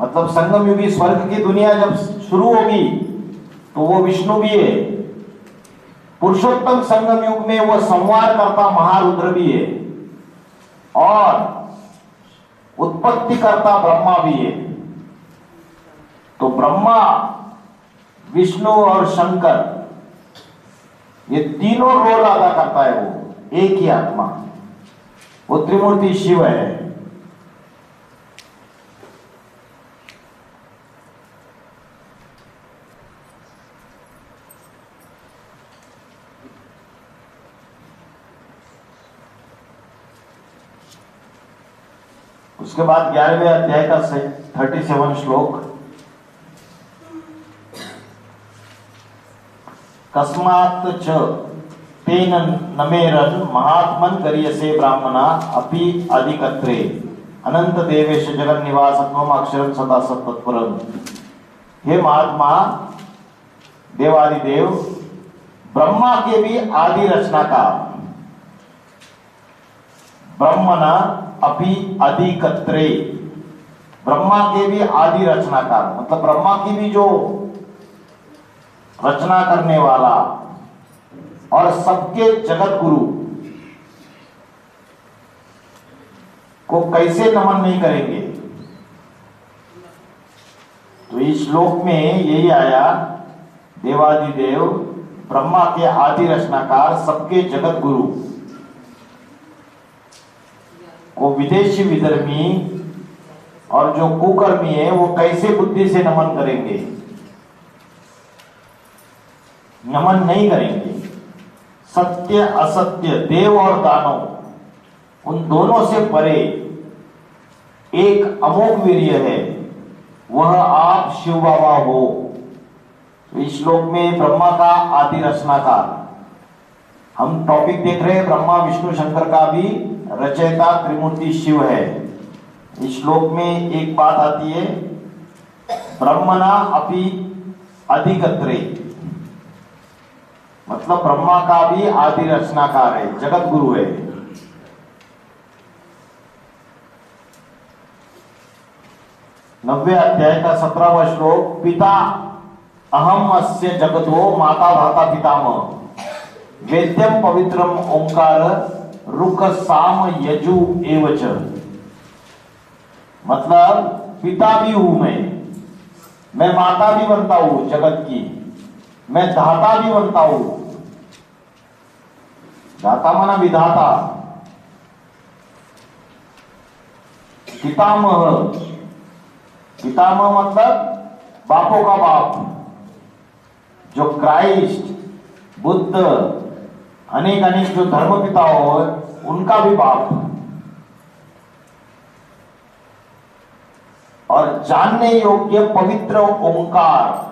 मतलब संगम युगी स्वर्ग की दुनिया जब शुरू होगी तो वो विष्णु भी है। पुरुषोत्तम संगम युग में वो संवार करता महारुद्र भी है और उत्पत्ति करता ब्रह्मा भी है। तो ब्रह्मा, विष्णु और शंकर ये तीनों रोल अदा करता है वो एक ही आत्मा। वो त्रिमूर्ति शिव है। उसके बाद 11वें अध्याय का 37 श्लोक। कस्मात् च तेन नमेरन महात्मन करियसे ब्राह्मणा अपि अधिकत्रे अनंत देवेश जगन निवासत्वम अक्षरम सदा सत्तत्परम। हे महात्मा, देवादिदेव, ब्रह्मा के भी आदि रचनाकार, ब्रह्मणा अपि अधिकत्रे, ब्रह्मा के भी आदि रचनाकार मतलब ब्रह्मा की भी जो रचना करने वाला और सबके जगत गुरु को कैसे नमन नहीं करेंगे। तो इस श्लोक में यही आया, देवादिदेव, ब्रह्मा के आदि रचनाकार, सबके जगत गुरु को विदेशी विधर्मी और जो कुकर्मी है वो कैसे बुद्धि से नमन करेंगे? नमन नहीं करेंगे। सत्य असत्य, देव और दानव, उन दोनों से परे एक अमोघ वीर्य है, वह आप शिव बाबा हो। तो इस श्लोक में ब्रह्मा का आदि रचनाकार, हम टॉपिक देख रहे हैं ब्रह्मा विष्णु शंकर का भी रचयिता त्रिमूर्ति शिव है। इस श्लोक में एक बात आती है, ब्रह्मणा अपि अधिकत्रे, मतलब ब्रह्मा का भी आदि रचनाकार है, जगत गुरु है। नब्बे अध्याय का 17वां श्लोक। पिता अहम अस्य जगतो माता धाता पितामह वेद्यम पवित्रम ओंकार रुक साम यजु एवच। मतलब पिता भी हूं मैं माता भी बनता हूं जगत की, मैं धाता भी बनता हूं। धाता माना विधाता। पितामह, पितामह मतलब बापों का बाप, जो क्राइस्ट, बुद्ध, अनेक अनेक जो धर्म पिता हो उनका भी बाप। और जानने योग्य पवित्र ओंकार,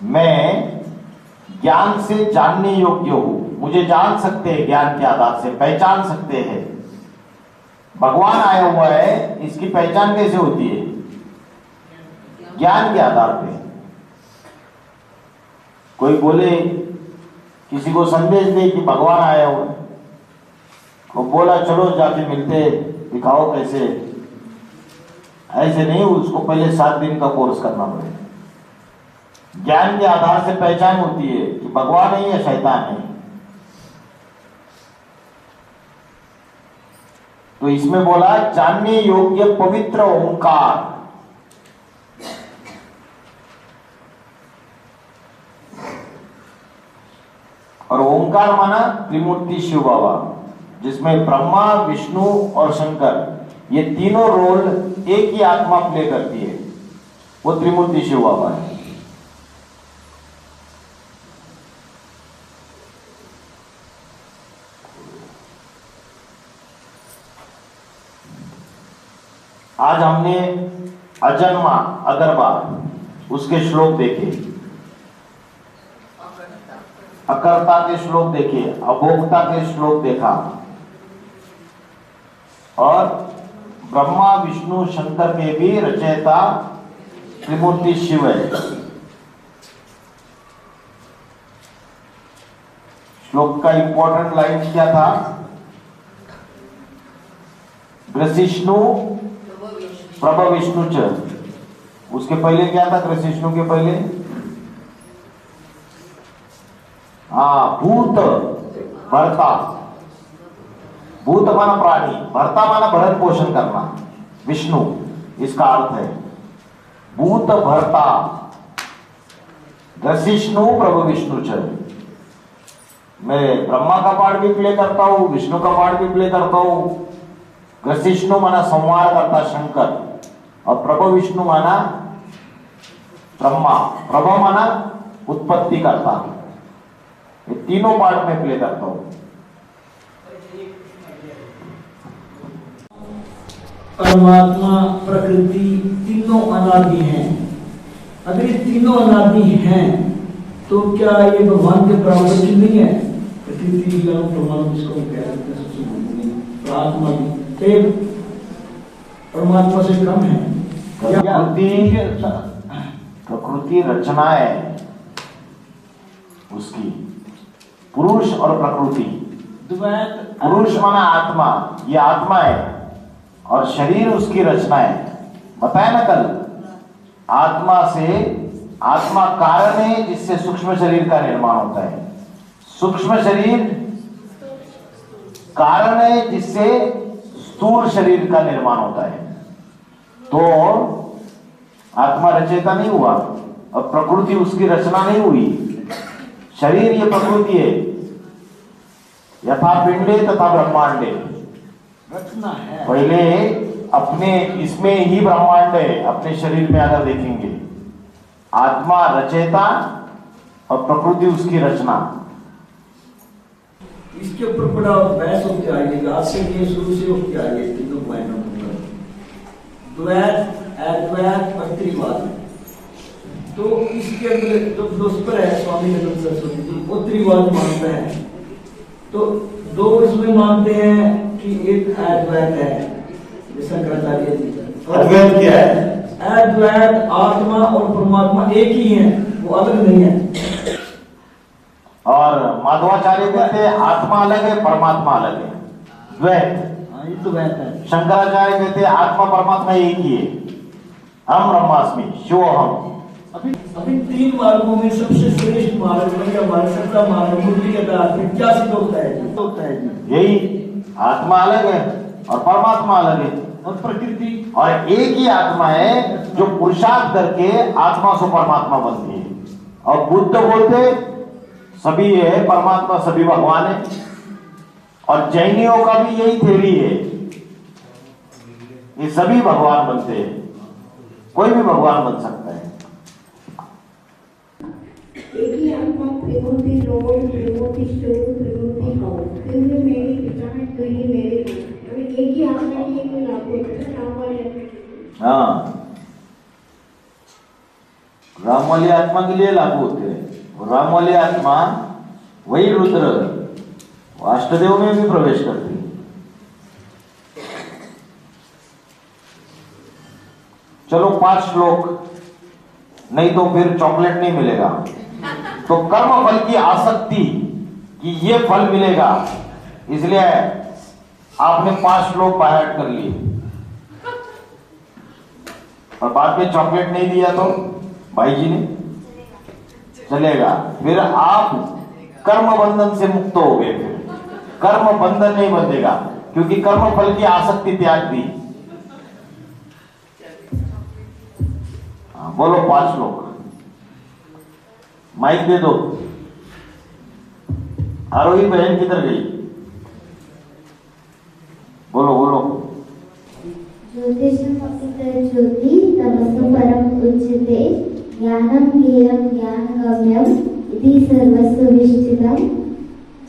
मैं ज्ञान से जानने योग्य हूं, मुझे जान सकते हैं, ज्ञान के आधार से पहचान सकते हैं। भगवान आया हुआ है, इसकी पहचान कैसे होती है? ज्ञान के आधार पे। कोई बोले, किसी को संदेश दे कि भगवान आया हुआ है, वो बोला चलो जाके मिलते, दिखाओ कैसे। ऐसे नहीं, उसको पहले 7 दिन का कोर्स करना पड़ेगा। ज्ञान के आधार से पहचान होती है कि भगवान है या शैतान है। तो इसमें बोला जानने योग्य पवित्र ओंकार। और ओंकार माना त्रिमूर्ति शिव बाबा, जिसमें ब्रह्मा, विष्णु और शंकर ये तीनों रोल एक ही आत्मा प्ले करती है, वो त्रिमूर्ति शिव बाबा है। आज हमने अजन्मा अगरबा उसके श्लोक देखे, अकर्ता के श्लोक देखे, अभोक्ता के श्लोक देखा, और ब्रह्मा, विष्णु, शंकर के भी रचयिता त्रिमूर्ति शिव है। श्लोक का इंपॉर्टेंट लाइन क्या था? ग्रसिष्णु प्रभ विष्णु च। उसके पहले क्या था? ग्रसिष्णु के पहले भूत भरता। भूत माना प्राणी, भरता माना भरण पोषण करना, विष्णु इसका अर्थ है। भूत भरता ग्रसिष्णु प्रभु विष्णु च। मैं ब्रह्मा का पार्ट भी प्ले करता हूं, विष्णु का पार्ट भी प्ले करता हूं। ग्रसिष्णु माना संहार करता शंकर, और प्रभु विष्णु माना ब्रह्मा, प्रभा माना उत्पत्ति करता। ये तीनों पार्ट में प्ले करता हूं। परमात्मा, प्रकृति तीनों अनादि हैं। अगर ये तीनों अनादि हैं तो क्या ये भगवान के बराबर चीज नहीं है? प्रकृति का परमात्मा जिसको कहते हैं, आत्मा भी परमात्मा से कम है। प्रकृति रचना है उसकी, पुरुष और प्रकृति। पुरुष माना आत्मा, ये आत्मा है, और शरीर उसकी रचना है। बताया ना कल, आत्मा से, आत्मा कारण है जिससे सूक्ष्म शरीर का निर्माण होता है। सूक्ष्म शरीर कारण है जिससे स्थूल शरीर का निर्माण होता है। तो आत्मा रचयिता नहीं हुआ, और प्रकृति उसकी रचना नहीं हुई। शरीर ये प्रकृति है, यथा पिंडे तथा ब्रह्मांडे। रचना है पहले अपने इसमें ही ब्रह्मांड है। अपने शरीर में अगर देखेंगे, आत्मा रचयिता और प्रकृति उसकी रचना। इसके ऊपर बड़ा बहस होती आ रही है, आज से ये शुरू से होती आ रही है तीनों पॉइंटों पर। द्वैत, अद्वैत और त्रिवाद। तो इसके अंदर जो दोस्पर है स्वामी नंद सरस्वती जी, वो त्रिवाद मानते हैं। तो दो इसमें मानते हैं कि एक अद्वैत है, शंकराचार्य जी। अद्वैत क्या है? अद्वैत आत्मा और परमात्मा एक ही है, वो अलग नहीं है। और माधवाचार्य कहते हैं आत्मा अलग है, परमात्मा अलग है, द्वैत। ये तो बात है। शंकराचार्य कहते हैं आत्मा परमात्मा एक ही है, हम ब्रह्मास्मि शिवोहम। अभी 3 मार्गों में सबसे श्रेष्ठ मार्ग हमारा सत्ता मार्ग मूर्ति के आधार पर क्या सिद्ध होता है जी? यही आत्मा अलग है और परमात्मा अलग है, और प्रकृति और एक ही आत्मा है जो पुरुषार्थ करके आत्मा से परमात्मा बनती है। और बुद्ध बोलते सभी है परमात्मा, सभी भगवान है। और जैनियों का भी यही थ्योरी है, ये सभी भगवान बनते हैं, कोई भी भगवान बन सकता है। एक ही आत्मा त्रिमूर्ति लोग, त्रिमूर्ति शिव, त्रिमूर्ति कौन, तो ये मेरे पिता है, तो ये मेरे माता है। एक ही आत्मा की एक लागू होता है, राम वाले। हाँ, राम वाली आत्मा के लिए लागू होते हैं। राम वाली आत्मा वही रुद्र अष्टदेव में भी प्रवेश करती है। चलो 5 श्लोक, नहीं तो फिर चॉकलेट नहीं मिलेगा। तो कर्म फल की आसक्ति कि ये फल मिलेगा, इसलिए आपने 5 श्लोक बाहर कर लिए और बाद में चॉकलेट नहीं दिया तो भाई जी ने चलेगा। फिर आप कर्म बंधन से मुक्त हो गए, फिर कर्म बंधन नहीं बंधेगा क्योंकि कर्म फल की आसक्ति त्याग दी। बोलो 5 लोग, माइक दे दो। आरोही बहन किधर गई? बोलो बोलो। ज्योति तमसो परम उच्यते ज्ञानम ज्ञेयं ज्ञानगम्यं इति सर्वस्य विष्टितम्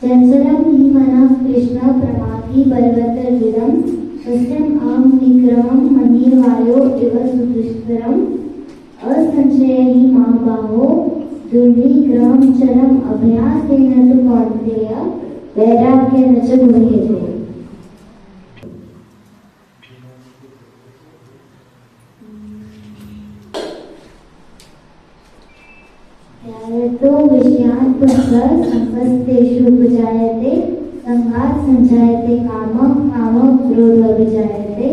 चंचलं हि मनः कृष्ण प्रमाथि पर्वतर्विदं सस्यम् आम निक्रमं मणिर्वायो इव सुदुष्करम् असंशय हि महाबाहो दुर्निग्रहं चरम अभ्यासेन तु कौन्तेय वैराग्येन च गृह्यते। तो विषयान् पुष्कर संपस्तेषु उपजायते संघात् संजायते कामः कामः क्रोधः विजायते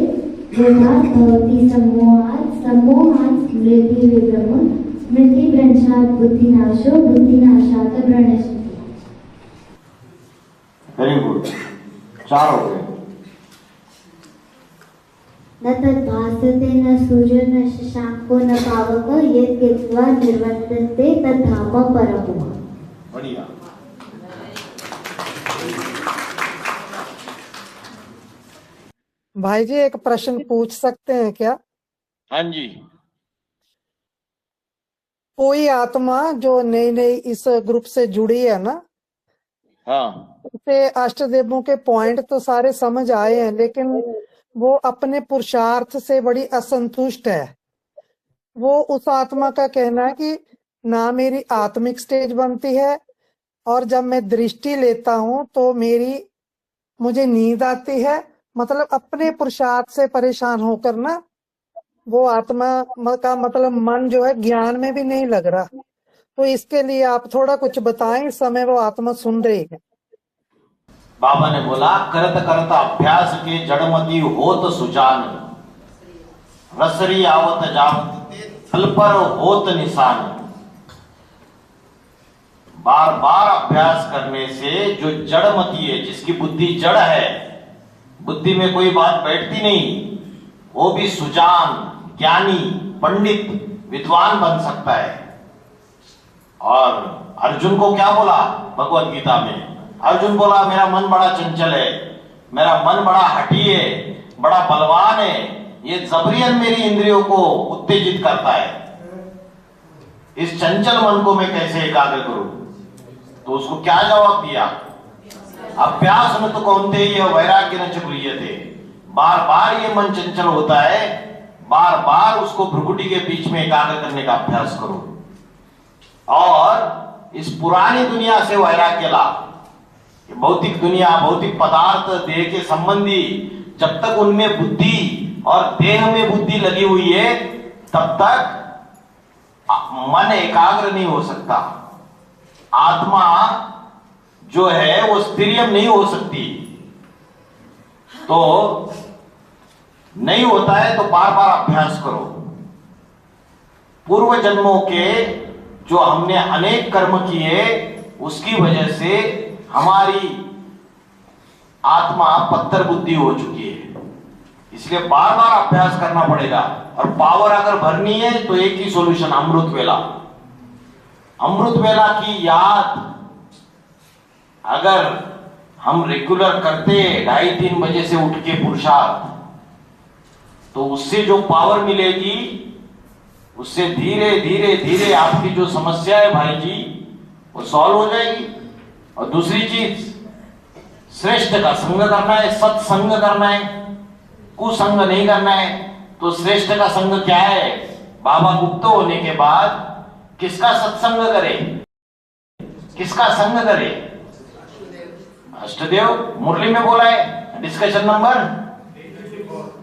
क्रोधात् भवति सम्मोहात् सम्मोहात् स्मृति विभ्रमः स्मृति भ्रंशात् बुद्धिनाशो बुद्धिनाशात् प्रणश्यति। वेरी गुड, 4 हो गए। न तद्भासते न सूर्यो न शशांको न पावक यत् कृत्वा निर्वर्तन्ते तद्धाम परमः। बढ़िया। भाई जी एक प्रश्न पूछ सकते हैं क्या? हाँ जी। कोई आत्मा जो नई नई इस ग्रुप से जुड़ी है ना, हाँ, उसे अष्टदेवों के पॉइंट तो सारे समझ आए हैं, लेकिन वो अपने पुरुषार्थ से बड़ी असंतुष्ट है। वो उस आत्मा का कहना है कि ना मेरी आत्मिक स्टेज बनती है और जब मैं दृष्टि लेता हूँ तो मुझे नींद आती है। मतलब अपने पुरुषार्थ से परेशान होकर ना वो आत्मा का मतलब मन जो है ज्ञान में भी नहीं लग रहा। तो इसके लिए आप थोड़ा कुछ बताएं, इस समय वो आत्मा सुन रही है। बाबा ने बोला करत करत अभ्यास के जड़मती होत सुजान रसरी आवत जावत फल पर होत निशान। बार बार अभ्यास करने से जो जड़मती है, जिसकी बुद्धि जड़ है, बुद्धि में कोई बात बैठती नहीं, वो भी सुजान ज्ञानी पंडित विद्वान बन सकता है। और अर्जुन को क्या बोला भगवत गीता में? अर्जुन बोला मेरा मन बड़ा चंचल है, मेरा मन बड़ा हठी है, बड़ा बलवान है, ये जबरियन मेरी इंद्रियों को उत्तेजित करता है। इस चंचल मन को मैं कैसे एकाग्र करूं? तो उसको क्या जवाब दिया? अभ्यास न तो कौन्तेय वैराग्य न च गृह्यते। बार बार ये मन चंचल होता है, बार बार उसको भ्रुकुटी के बीच में एकाग्र करने का अभ्यास करो और इस पुरानी दुनिया से वैराग्य ला। भौतिक दुनिया, भौतिक पदार्थ, देह के संबंधी, जब तक उनमें बुद्धि और देह में बुद्धि लगी हुई है तब तक मन एकाग्र नहीं हो सकता। आत्मा जो है वो स्थिरियम नहीं हो सकती। तो नहीं होता है तो बार बार अभ्यास करो। पूर्व जन्मों के जो हमने अनेक कर्म किए उसकी वजह से हमारी आत्मा पत्थर बुद्धि हो चुकी है, इसलिए बार बार अभ्यास करना पड़ेगा। और पावर अगर भरनी है तो एक ही सॉल्यूशन, अमृत वेला। अमृत वेला की याद अगर हम रेगुलर करते 2:30-3 बजे से उठ के पुरुषार्थ, तो उससे जो पावर मिलेगी उससे धीरे धीरे धीरे आपकी जो समस्या है भाई जी वो सॉल्व हो जाएगी। और दूसरी चीज, श्रेष्ठ का संग करना है, सत्संग करना है, कुसंग नहीं करना है। तो श्रेष्ठ का संग क्या है? बाबा गुप्त होने के बाद किसका सत्संग करे, किसका संग करे? अष्टदेव मुरली में बोला है, डिस्कशन नंबर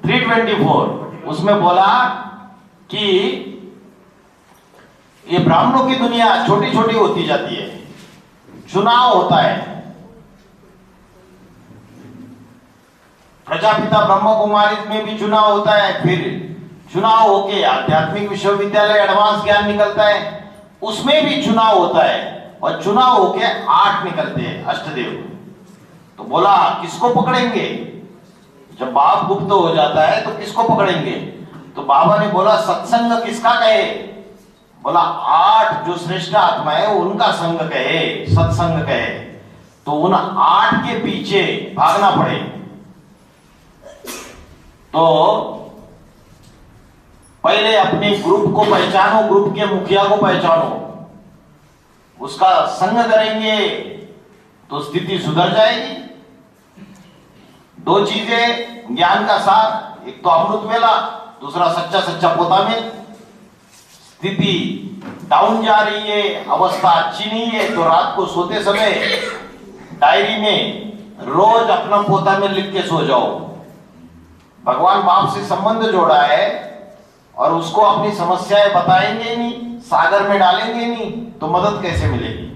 324, उसमें बोला कि ये ब्राह्मणों की दुनिया छोटी छोटी होती जाती है। चुनाव होता है, प्रजापिता ब्रह्म कुमारी में भी चुनाव होता है, फिर चुनाव होके आध्यात्मिक विश्वविद्यालय एडवांस ज्ञान निकलता है, उसमें भी चुनाव होता है, और चुनाव होके 8 निकलते हैं अष्टदेव। तो बोला किसको पकड़ेंगे? जब बाप गुप्त हो जाता है तो किसको पकड़ेंगे? तो बाबा ने बोला सत्संग किसका कहे? बोला 8 जो श्रेष्ठ आत्मा है उनका संग कहे, सत्संग कहे। तो उन 8 के पीछे भागना पड़े। तो पहले अपने ग्रुप को पहचानो, ग्रुप के मुखिया को पहचानो, उसका संग करेंगे तो स्थिति सुधर जाएगी। 2 चीजें ज्ञान का सार, एक तो अमृत वेला, दूसरा सच्चा सच्चा पोता में। स्थिति डाउन जा रही है, अवस्था अच्छी नहीं है, तो रात को सोते समय डायरी में रोज अपना पोता में लिख के सो जाओ। भगवान बाप से संबंध जोड़ा है और उसको अपनी समस्याएं बताएंगे नहीं, सागर में डालेंगे नहीं, तो मदद कैसे मिलेगी?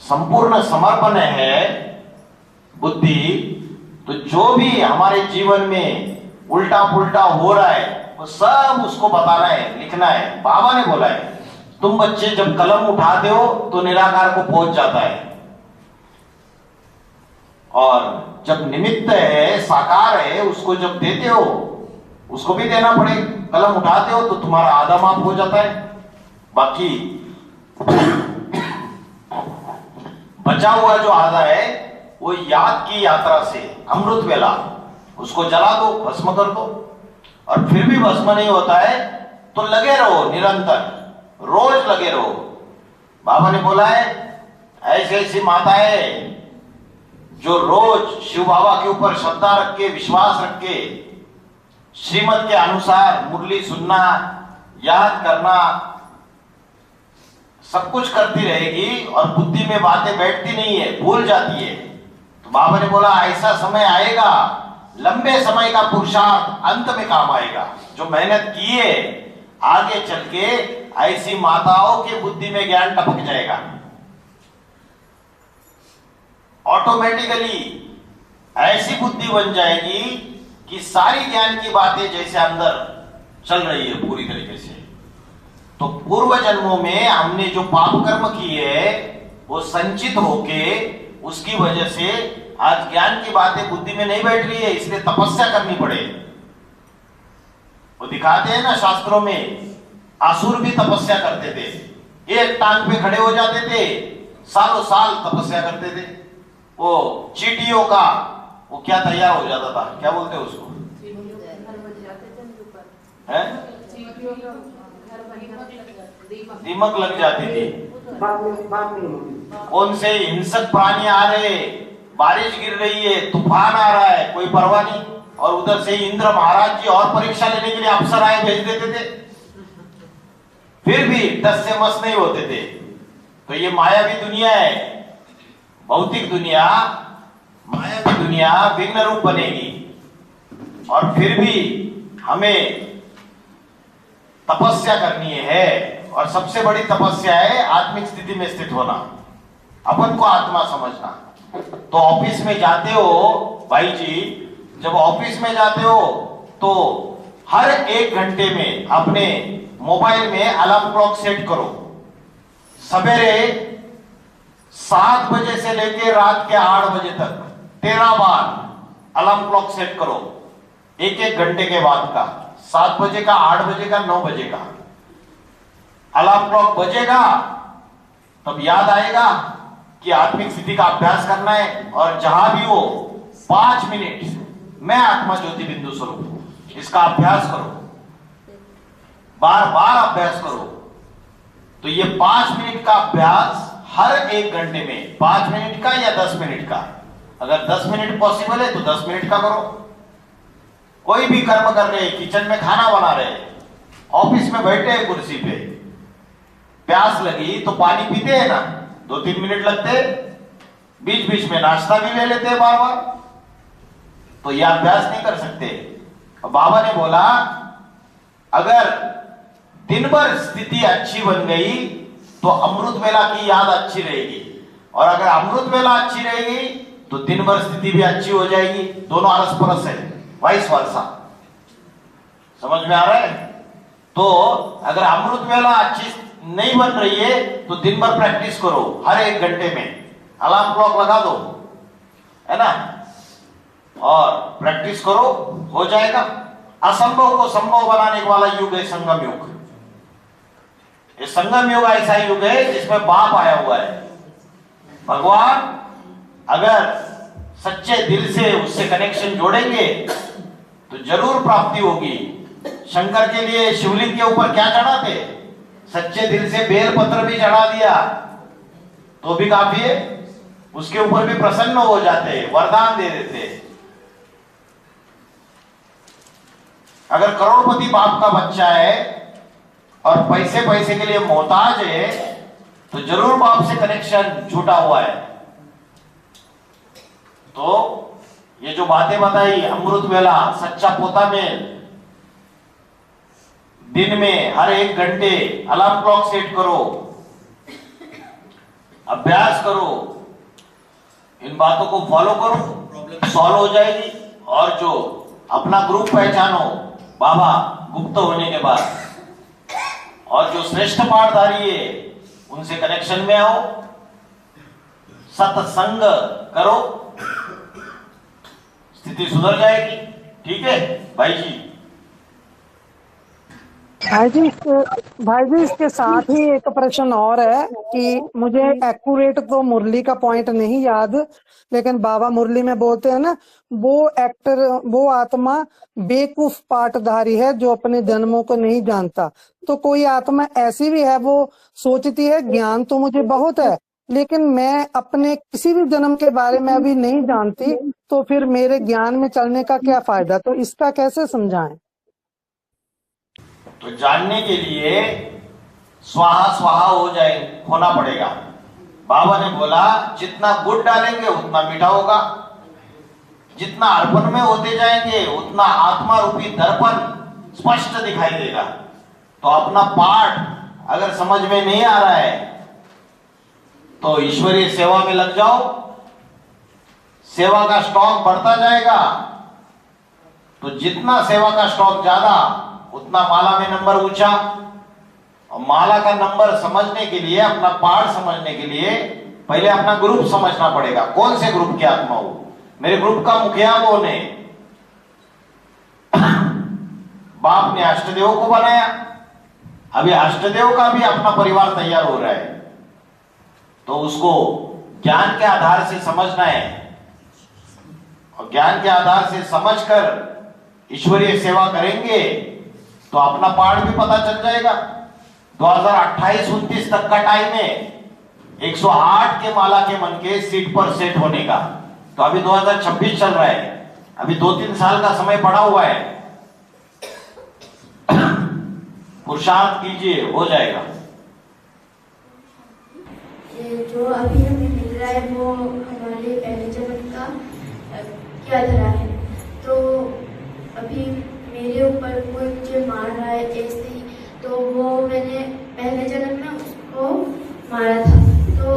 संपूर्ण समर्पण है बुद्धि। तो जो भी हमारे जीवन में उल्टा पुल्टा हो रहा है वो सब उसको बताना है, लिखना है। बाबा ने बोला है तुम बच्चे जब कलम उठाते हो तो निराकार को पहुंच जाता है, और जब निमित्त है, साकार है, उसको जब देते हो उसको भी देना पड़े। कलम उठाते हो तो तुम्हारा आधा माप हो जाता है, बाकी बचा हुआ जो आधा है वो याद की यात्रा से अमृत वेला उसको जला दो, भस्म कर दो। और फिर भी भस्म नहीं होता है तो लगे रहो, निरंतर रोज लगे रहो। बाबा ने बोला है ऐसी ऐसी माताएं जो रोज शिव बाबा के ऊपर श्रद्धा रख के, विश्वास रख के, श्रीमत के अनुसार मुरली सुनना, याद करना, सब कुछ करती रहेगी और बुद्धि में बातें बैठती नहीं है, भूल जाती है। तो बाबा ने बोला ऐसा समय आएगा, लंबे समय का पुरुषार्थ अंत में काम आएगा। जो मेहनत की है आगे चल के ऐसी माताओं की बुद्धि में ज्ञान टपक जाएगा ऑटोमेटिकली। ऐसी बुद्धि बन जाएगी कि सारी ज्ञान की बातें जैसे अंदर चल रही है पूरी तरीके से। तो पूर्व जन्मों में हमने जो पाप कर्म किए है वो संचित होके उसकी वजह से आज ज्ञान की बातें बुद्धि में नहीं बैठ रही है, इसलिए तपस्या करनी पड़े। वो दिखाते हैं ना शास्त्रों में, असुर भी तपस्या करते थे, एक टांग पे खड़े हो जाते थे, सालों साल तपस्या करते थे। वो चींटियों का वो क्या तैयार हो जाता था, क्या बोलते हैं उसको, है? दीमक लग जाती थी। कौन से हिंसक प्राणी आ रहे, बारिश गिर रही है, तूफान आ रहा है, कोई परवाह नहीं, और उधर से इंद्र महाराज जी और परीक्षा लेने के लिए अफसर आए भेज देते थे, फिर भी टस से मस नहीं होते थे। तो ये मायावी दुनिया है, भौतिक दुनिया, मायावी दुनिया विघ्न रूप बनेगी। और फिर भी हमें तपस्या करनी है, और सबसे बड़ी तपस्या है आत्मिक स्थिति में स्थित होना, अपन को आत्मा समझना। तो ऑफिस में जाते हो भाई जी, जब ऑफिस में जाते हो तो हर 1 घंटे में अपने मोबाइल में अलार्म क्लॉक सेट करो। सवेरे 7 बजे से लेकर रात के 8 बजे तक 13 बार अलार्म क्लॉक सेट करो, 1-1 घंटे के बाद का, 7 बजे का, 8 बजे का, 9 बजे का अलार्म क्लॉक बजेगा, तब याद आएगा कि आत्मिक स्थिति का अभ्यास करना है। और जहां भी हो 5 मिनट मैं आत्मा ज्योति बिंदु स्वरूप, इसका अभ्यास करो, बार बार अभ्यास करो। तो ये 5 मिनट का अभ्यास हर 1 घंटे में, 5 मिनट का या 10 मिनट का, अगर 10 मिनट पॉसिबल है तो 10 मिनट का करो। कोई भी कर्म कर रहे, किचन में खाना बना रहे, ऑफिस में बैठे हैं कुर्सी पे, प्यास लगी तो पानी पीते हैं ना, 2-3 मिनट लगते, बीच बीच में नाश्ता भी ले लेते हैं बार बार। तो यह अभ्यास नहीं कर सकते। बाबा ने बोला अगर दिन भर स्थिति अच्छी बन गई तो अमृत वेला की याद अच्छी रहेगी, और अगर अमृत वेला अच्छी रहेगी तो दिन भर स्थिति भी अच्छी हो जाएगी। दोनों अरस-परस है, वाइस वर्सा। समझ में आ रहा है? तो अगर अमृत वेला अच्छी नहीं बन रही है तो दिन भर प्रैक्टिस करो, हर 1 घंटे में अलार्म क्लॉक लगा दो, है ना, और प्रैक्टिस करो, हो जाएगा। असंभव को संभव बनाने वाला युग है संगम युग। ये संगम युग ऐसा युग है जिसमें बाप आया हुआ है। भगवान अगर सच्चे दिल से उससे कनेक्शन जोड़ेंगे तो जरूर प्राप्ति होगी। शंकर के लिए शिवलिंग के ऊपर क्या चढ़ाते? सच्चे दिल से बेल पत्र भी चढ़ा दिया तो भी काफी है, उसके ऊपर भी प्रसन्न हो जाते, वरदान दे देते। अगर करोड़पति बाप का बच्चा है और पैसे पैसे के लिए मोहताज है तो जरूर बाप से कनेक्शन छूटा हुआ है। तो ये जो बातें बताई, अमृत वेला, सच्चा पोता में दिन में हर 1 घंटे अलार्म क्लॉक सेट करो, अभ्यास करो, इन बातों को फॉलो करो, प्रॉब्लम सॉल्व हो जाएगी। और जो अपना ग्रुप पहचानो बाबा गुप्त होने के बाद, और जो श्रेष्ठ पाठधारी है उनसे कनेक्शन में आओ, सत्संग करो, स्थिति सुधर जाएगी। ठीक है भाई जी? भाई जी इसके साथ ही एक प्रश्न और है कि मुझे एक्यूरेट तो मुरली का पॉइंट नहीं याद, लेकिन बाबा मुरली में बोलते हैं ना, वो आत्मा बेवकूफ पाठधारी है जो अपने जन्मों को नहीं जानता। तो कोई आत्मा ऐसी भी है वो सोचती है ज्ञान तो मुझे बहुत है लेकिन मैं अपने किसी भी जन्म के बारे में अभी नहीं जानती, तो फिर मेरे ज्ञान में चलने का क्या फायदा? तो इसका कैसे समझाएं? तो जानने के लिए स्वाहा स्वाहा होना पड़ेगा। बाबा ने बोला जितना गुड़ डालेंगे उतना मीठा होगा, जितना अर्पण में होते जाएंगे उतना आत्मा रूपी दर्पण स्पष्ट दिखाई देगा। तो अपना पाठ अगर समझ में नहीं आ रहा है तो ईश्वरीय सेवा में लग जाओ, सेवा का स्टॉक बढ़ता जाएगा। तो जितना सेवा का स्टॉक ज्यादा उतना माला में नंबर ऊंचा, और माला का नंबर समझने के लिए, अपना पाठ समझने के लिए पहले अपना ग्रुप समझना पड़ेगा। कौन से ग्रुप की आत्मा हो? मेरे ग्रुप का मुखिया कौन है? बाप ने अष्टदेव को बनाया, अभी अष्टदेव का भी अपना परिवार तैयार हो रहा है, तो उसको ज्ञान के आधार से समझना है, और ज्ञान के आधार से समझकर ईश्वरीय सेवा करेंगे तो अपना पाठ भी पता चल जाएगा। 2028-29 तक का टाइम है 108 के माला के मन के सीट पर सेट होने का। तो अभी 2026 चल रहा है, अभी 2-3 साल का समय पड़ा हुआ है। पुरुषार्थ कीजिए, हो जाएगा। ये जो अभी हमें मिल रहा है वो हमारे पहले जन्म का क्या धरा है। तो अभी मेरे ऊपर कोई मुझे मार रहा है ऐसे ही, तो वो मैंने पहले जन्म में उसको मारा था, तो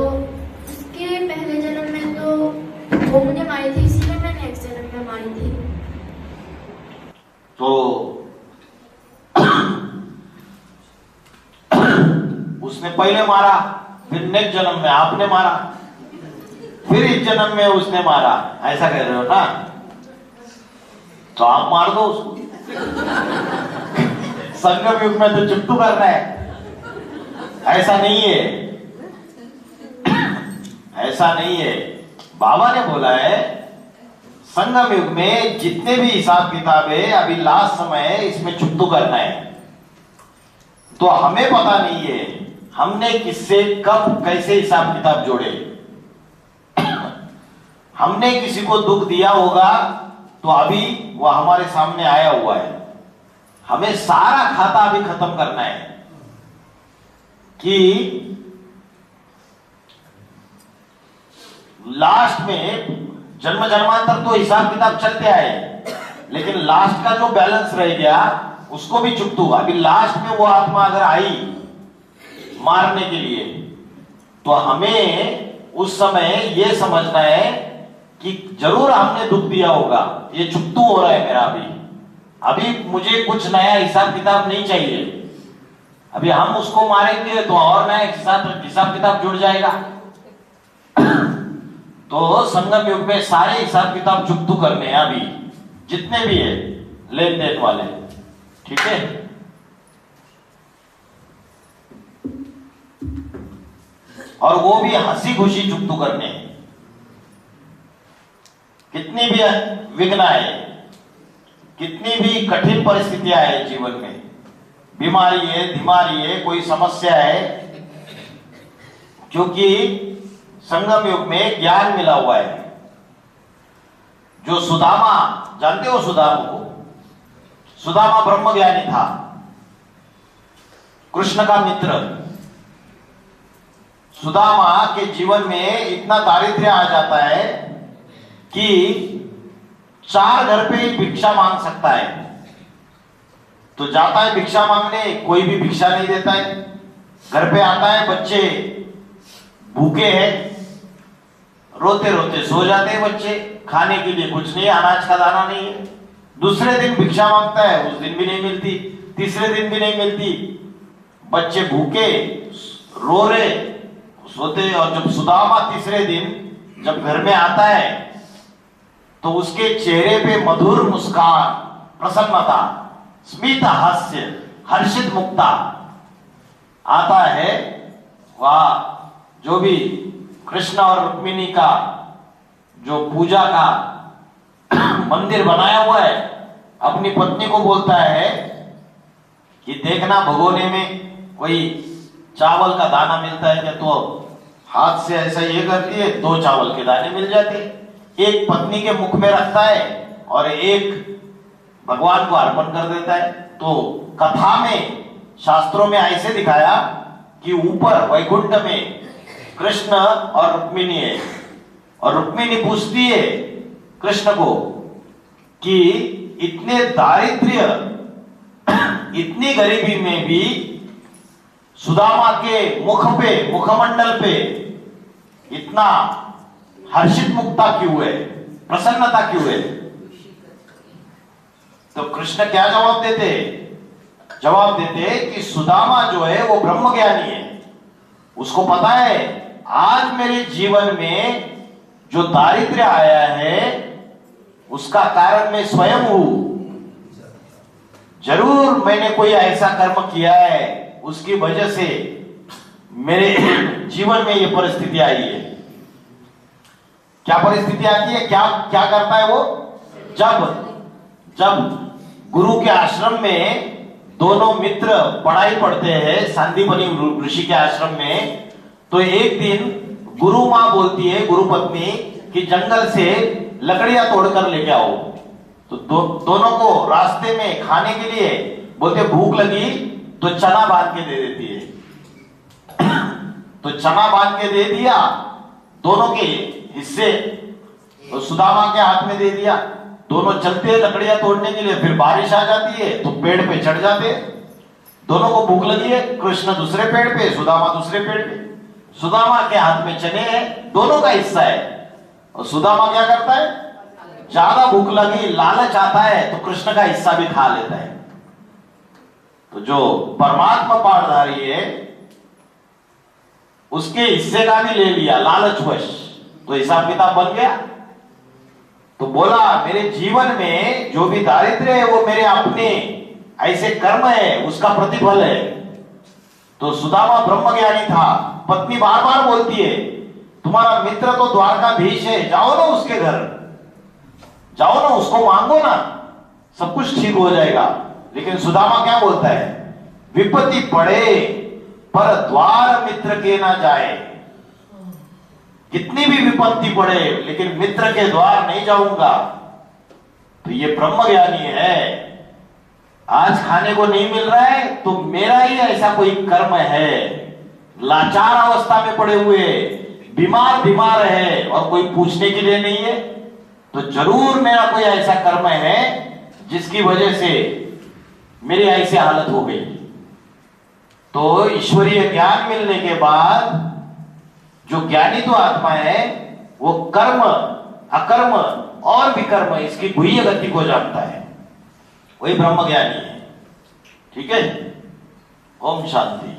उसके पहले जन्म में तो वो मुझे मारी थी, इसीलिए मैं नेक्स्ट जन्म में मारी थी। तो उसने पहले मारा, फिर नेक्स्ट जन्म में आपने मारा, फिर इस जन्म में उसने मारा, ऐसा कह रहे हो ना? तो आप मार दो उसको। संगम युग में तो चुप्पू करना है, ऐसा नहीं है, ऐसा नहीं है। बाबा ने बोला है संगम युग में जितने भी हिसाब किताब है, अभी लास्ट समय है, इसमें चुप्पू करना है। तो हमें पता नहीं है हमने किससे कब कैसे हिसाब किताब जोड़े। हमने किसी को दुख दिया होगा तो अभी वह हमारे सामने आया हुआ है। हमें सारा खाता अभी खत्म करना है कि लास्ट में जन्म जन्मांतर तो हिसाब किताब चलते आए, लेकिन लास्ट का जो बैलेंस रह गया उसको भी चुप्तू। अभी लास्ट में वो आत्मा अगर आई मारने के लिए, तो हमें उस समय ये समझना है कि जरूर हमने दुख दिया होगा, ये चुप्तू हो रहा है मेरा। अभी मुझे कुछ नया हिसाब किताब नहीं चाहिए। अभी हम उसको मारेंगे तो और नया हिसाब किताब जुड़ जाएगा। तो संगम युग में सारे हिसाब किताब चुप्तू करने हैं अभी, जितने भी है लेन देन वाले, ठीक है। और वो भी हंसी खुशी चुप्तू करने हैं। कितनी भी विघ्न आए, कितनी भी कठिन परिस्थितियां है जीवन में, बीमारी है, कोई समस्या है, क्योंकि संगम युग में ज्ञान मिला हुआ है। जो सुदामा, जानते हो सुदामा को? सुदामा ब्रह्मज्ञानी था, कृष्ण का मित्र। सुदामा के जीवन में इतना दारिद्र्य आ जाता है कि 4 घर पे ही भिक्षा मांग सकता है। तो जाता है भिक्षा मांगने, कोई भी भिक्षा नहीं देता है। घर पे आता है, बच्चे भूखे हैं, रोते रोते सो जाते हैं बच्चे, खाने के लिए कुछ नहीं, अनाज का दाना नहीं है। दूसरे दिन भिक्षा मांगता है, उस दिन भी नहीं मिलती, तीसरे दिन भी नहीं मिलती। बच्चे भूखे रो रहे, सोते। और जब सुदामा तीसरे दिन जब घर में आता है, तो उसके चेहरे पे मधुर मुस्कान, प्रसन्नता, स्मित हास्य, हर्षित मुक्ता आता है। वाह, जो भी कृष्ण और रुक्मिणी का जो पूजा का मंदिर बनाया हुआ है, अपनी पत्नी को बोलता है कि देखना भगोने में कोई चावल का दाना मिलता है क्या? तो हाथ से ऐसा ये करती है, 2 चावल के दाने मिल जाते हैं। एक पत्नी के मुख में रखता है और एक भगवान को अर्पण कर देता है। तो कथा में, शास्त्रों में ऐसे दिखाया कि ऊपर वैकुंठ में कृष्ण और रुक्मिणी है, और रुक्मिणी पूछती है कृष्ण को कि इतने दारिद्र्य, इतनी गरीबी में भी सुदामा के मुख पे, मुखमंडल पे इतना हर्षित मुक्ता क्यों है, प्रसन्नता क्यों है? तो कृष्ण क्या जवाब देते? जवाब देते कि सुदामा जो है वो ब्रह्मज्ञानी है। उसको पता है आज मेरे जीवन में जो दारिद्र्य आया है उसका कारण मैं स्वयं हूं। जरूर मैंने कोई ऐसा कर्म किया है, उसकी वजह से मेरे जीवन में ये परिस्थिति आई है। क्या परिस्थिति आती है? क्या क्या करता है वो? जब गुरु के आश्रम में दोनों मित्र पढ़ाई पढ़ते हैं, सांदीपनी ऋषि के आश्रम में, तो एक दिन गुरु माँ बोलती है, गुरु पत्नी, कि जंगल से लकड़ियां तोड़कर लेके आओ। तो दोनों को रास्ते में खाने के लिए बोलते, भूख लगी तो चना बांध के दे देती है। तो चना बांध के दे दिया, दोनों के हिस्से तो सुदामा के हाथ में दे दिया। दोनों चलते हैं लकड़ियां तोड़ने के लिए, फिर बारिश आ जाती है तो पेड़ पे चढ़ जाते। दोनों को भूख लगी है, कृष्ण दूसरे पेड़ पे, सुदामा दूसरे पेड़ पे। सुदामा के हाथ में चने हैं, दोनों का हिस्सा है। और सुदामा क्या करता है? ज्यादा भूख लगी, लालच आता है तो कृष्ण का हिस्सा भी खा लेता है। तो जो परमात्मा पाठधारी है उसके हिस्से का भी ले लिया लालचवश, तो हिसाब किताब बन गया। तो बोला मेरे जीवन में जो भी दारिद्र्य है वो मेरे अपने ऐसे कर्म है, उसका प्रतिफल है। तो सुदामा ब्रह्मज्ञानी था। पत्नी बार बार बोलती है, तुम्हारा मित्र तो द्वारकाधीश है, जाओ ना उसके घर, जाओ ना, उसको मांगो ना, सब कुछ ठीक हो जाएगा। लेकिन सुदामा क्या बोलता है? विपत्ति पड़े पर द्वार मित्र के ना जाए। कितनी भी विपत्ति पड़े लेकिन मित्र के द्वार नहीं जाऊंगा। तो ये ब्रह्मज्ञानी है। आज खाने को नहीं मिल रहा है तो मेरा ही ऐसा कोई कर्म है। लाचार अवस्था में पड़े हुए, बीमार है और कोई पूछने के लिए नहीं है, तो जरूर मेरा कोई ऐसा कर्म है जिसकी वजह से मेरी ऐसी हालत हो गई। तो ईश्वरीय ज्ञान मिलने के बाद जो ज्ञानी तो आत्मा है वो कर्म, अकर्म और विकर्म इसकी गुह्य गति को जानता है, वही ब्रह्म ज्ञानी है। ठीक है, ओम शांति।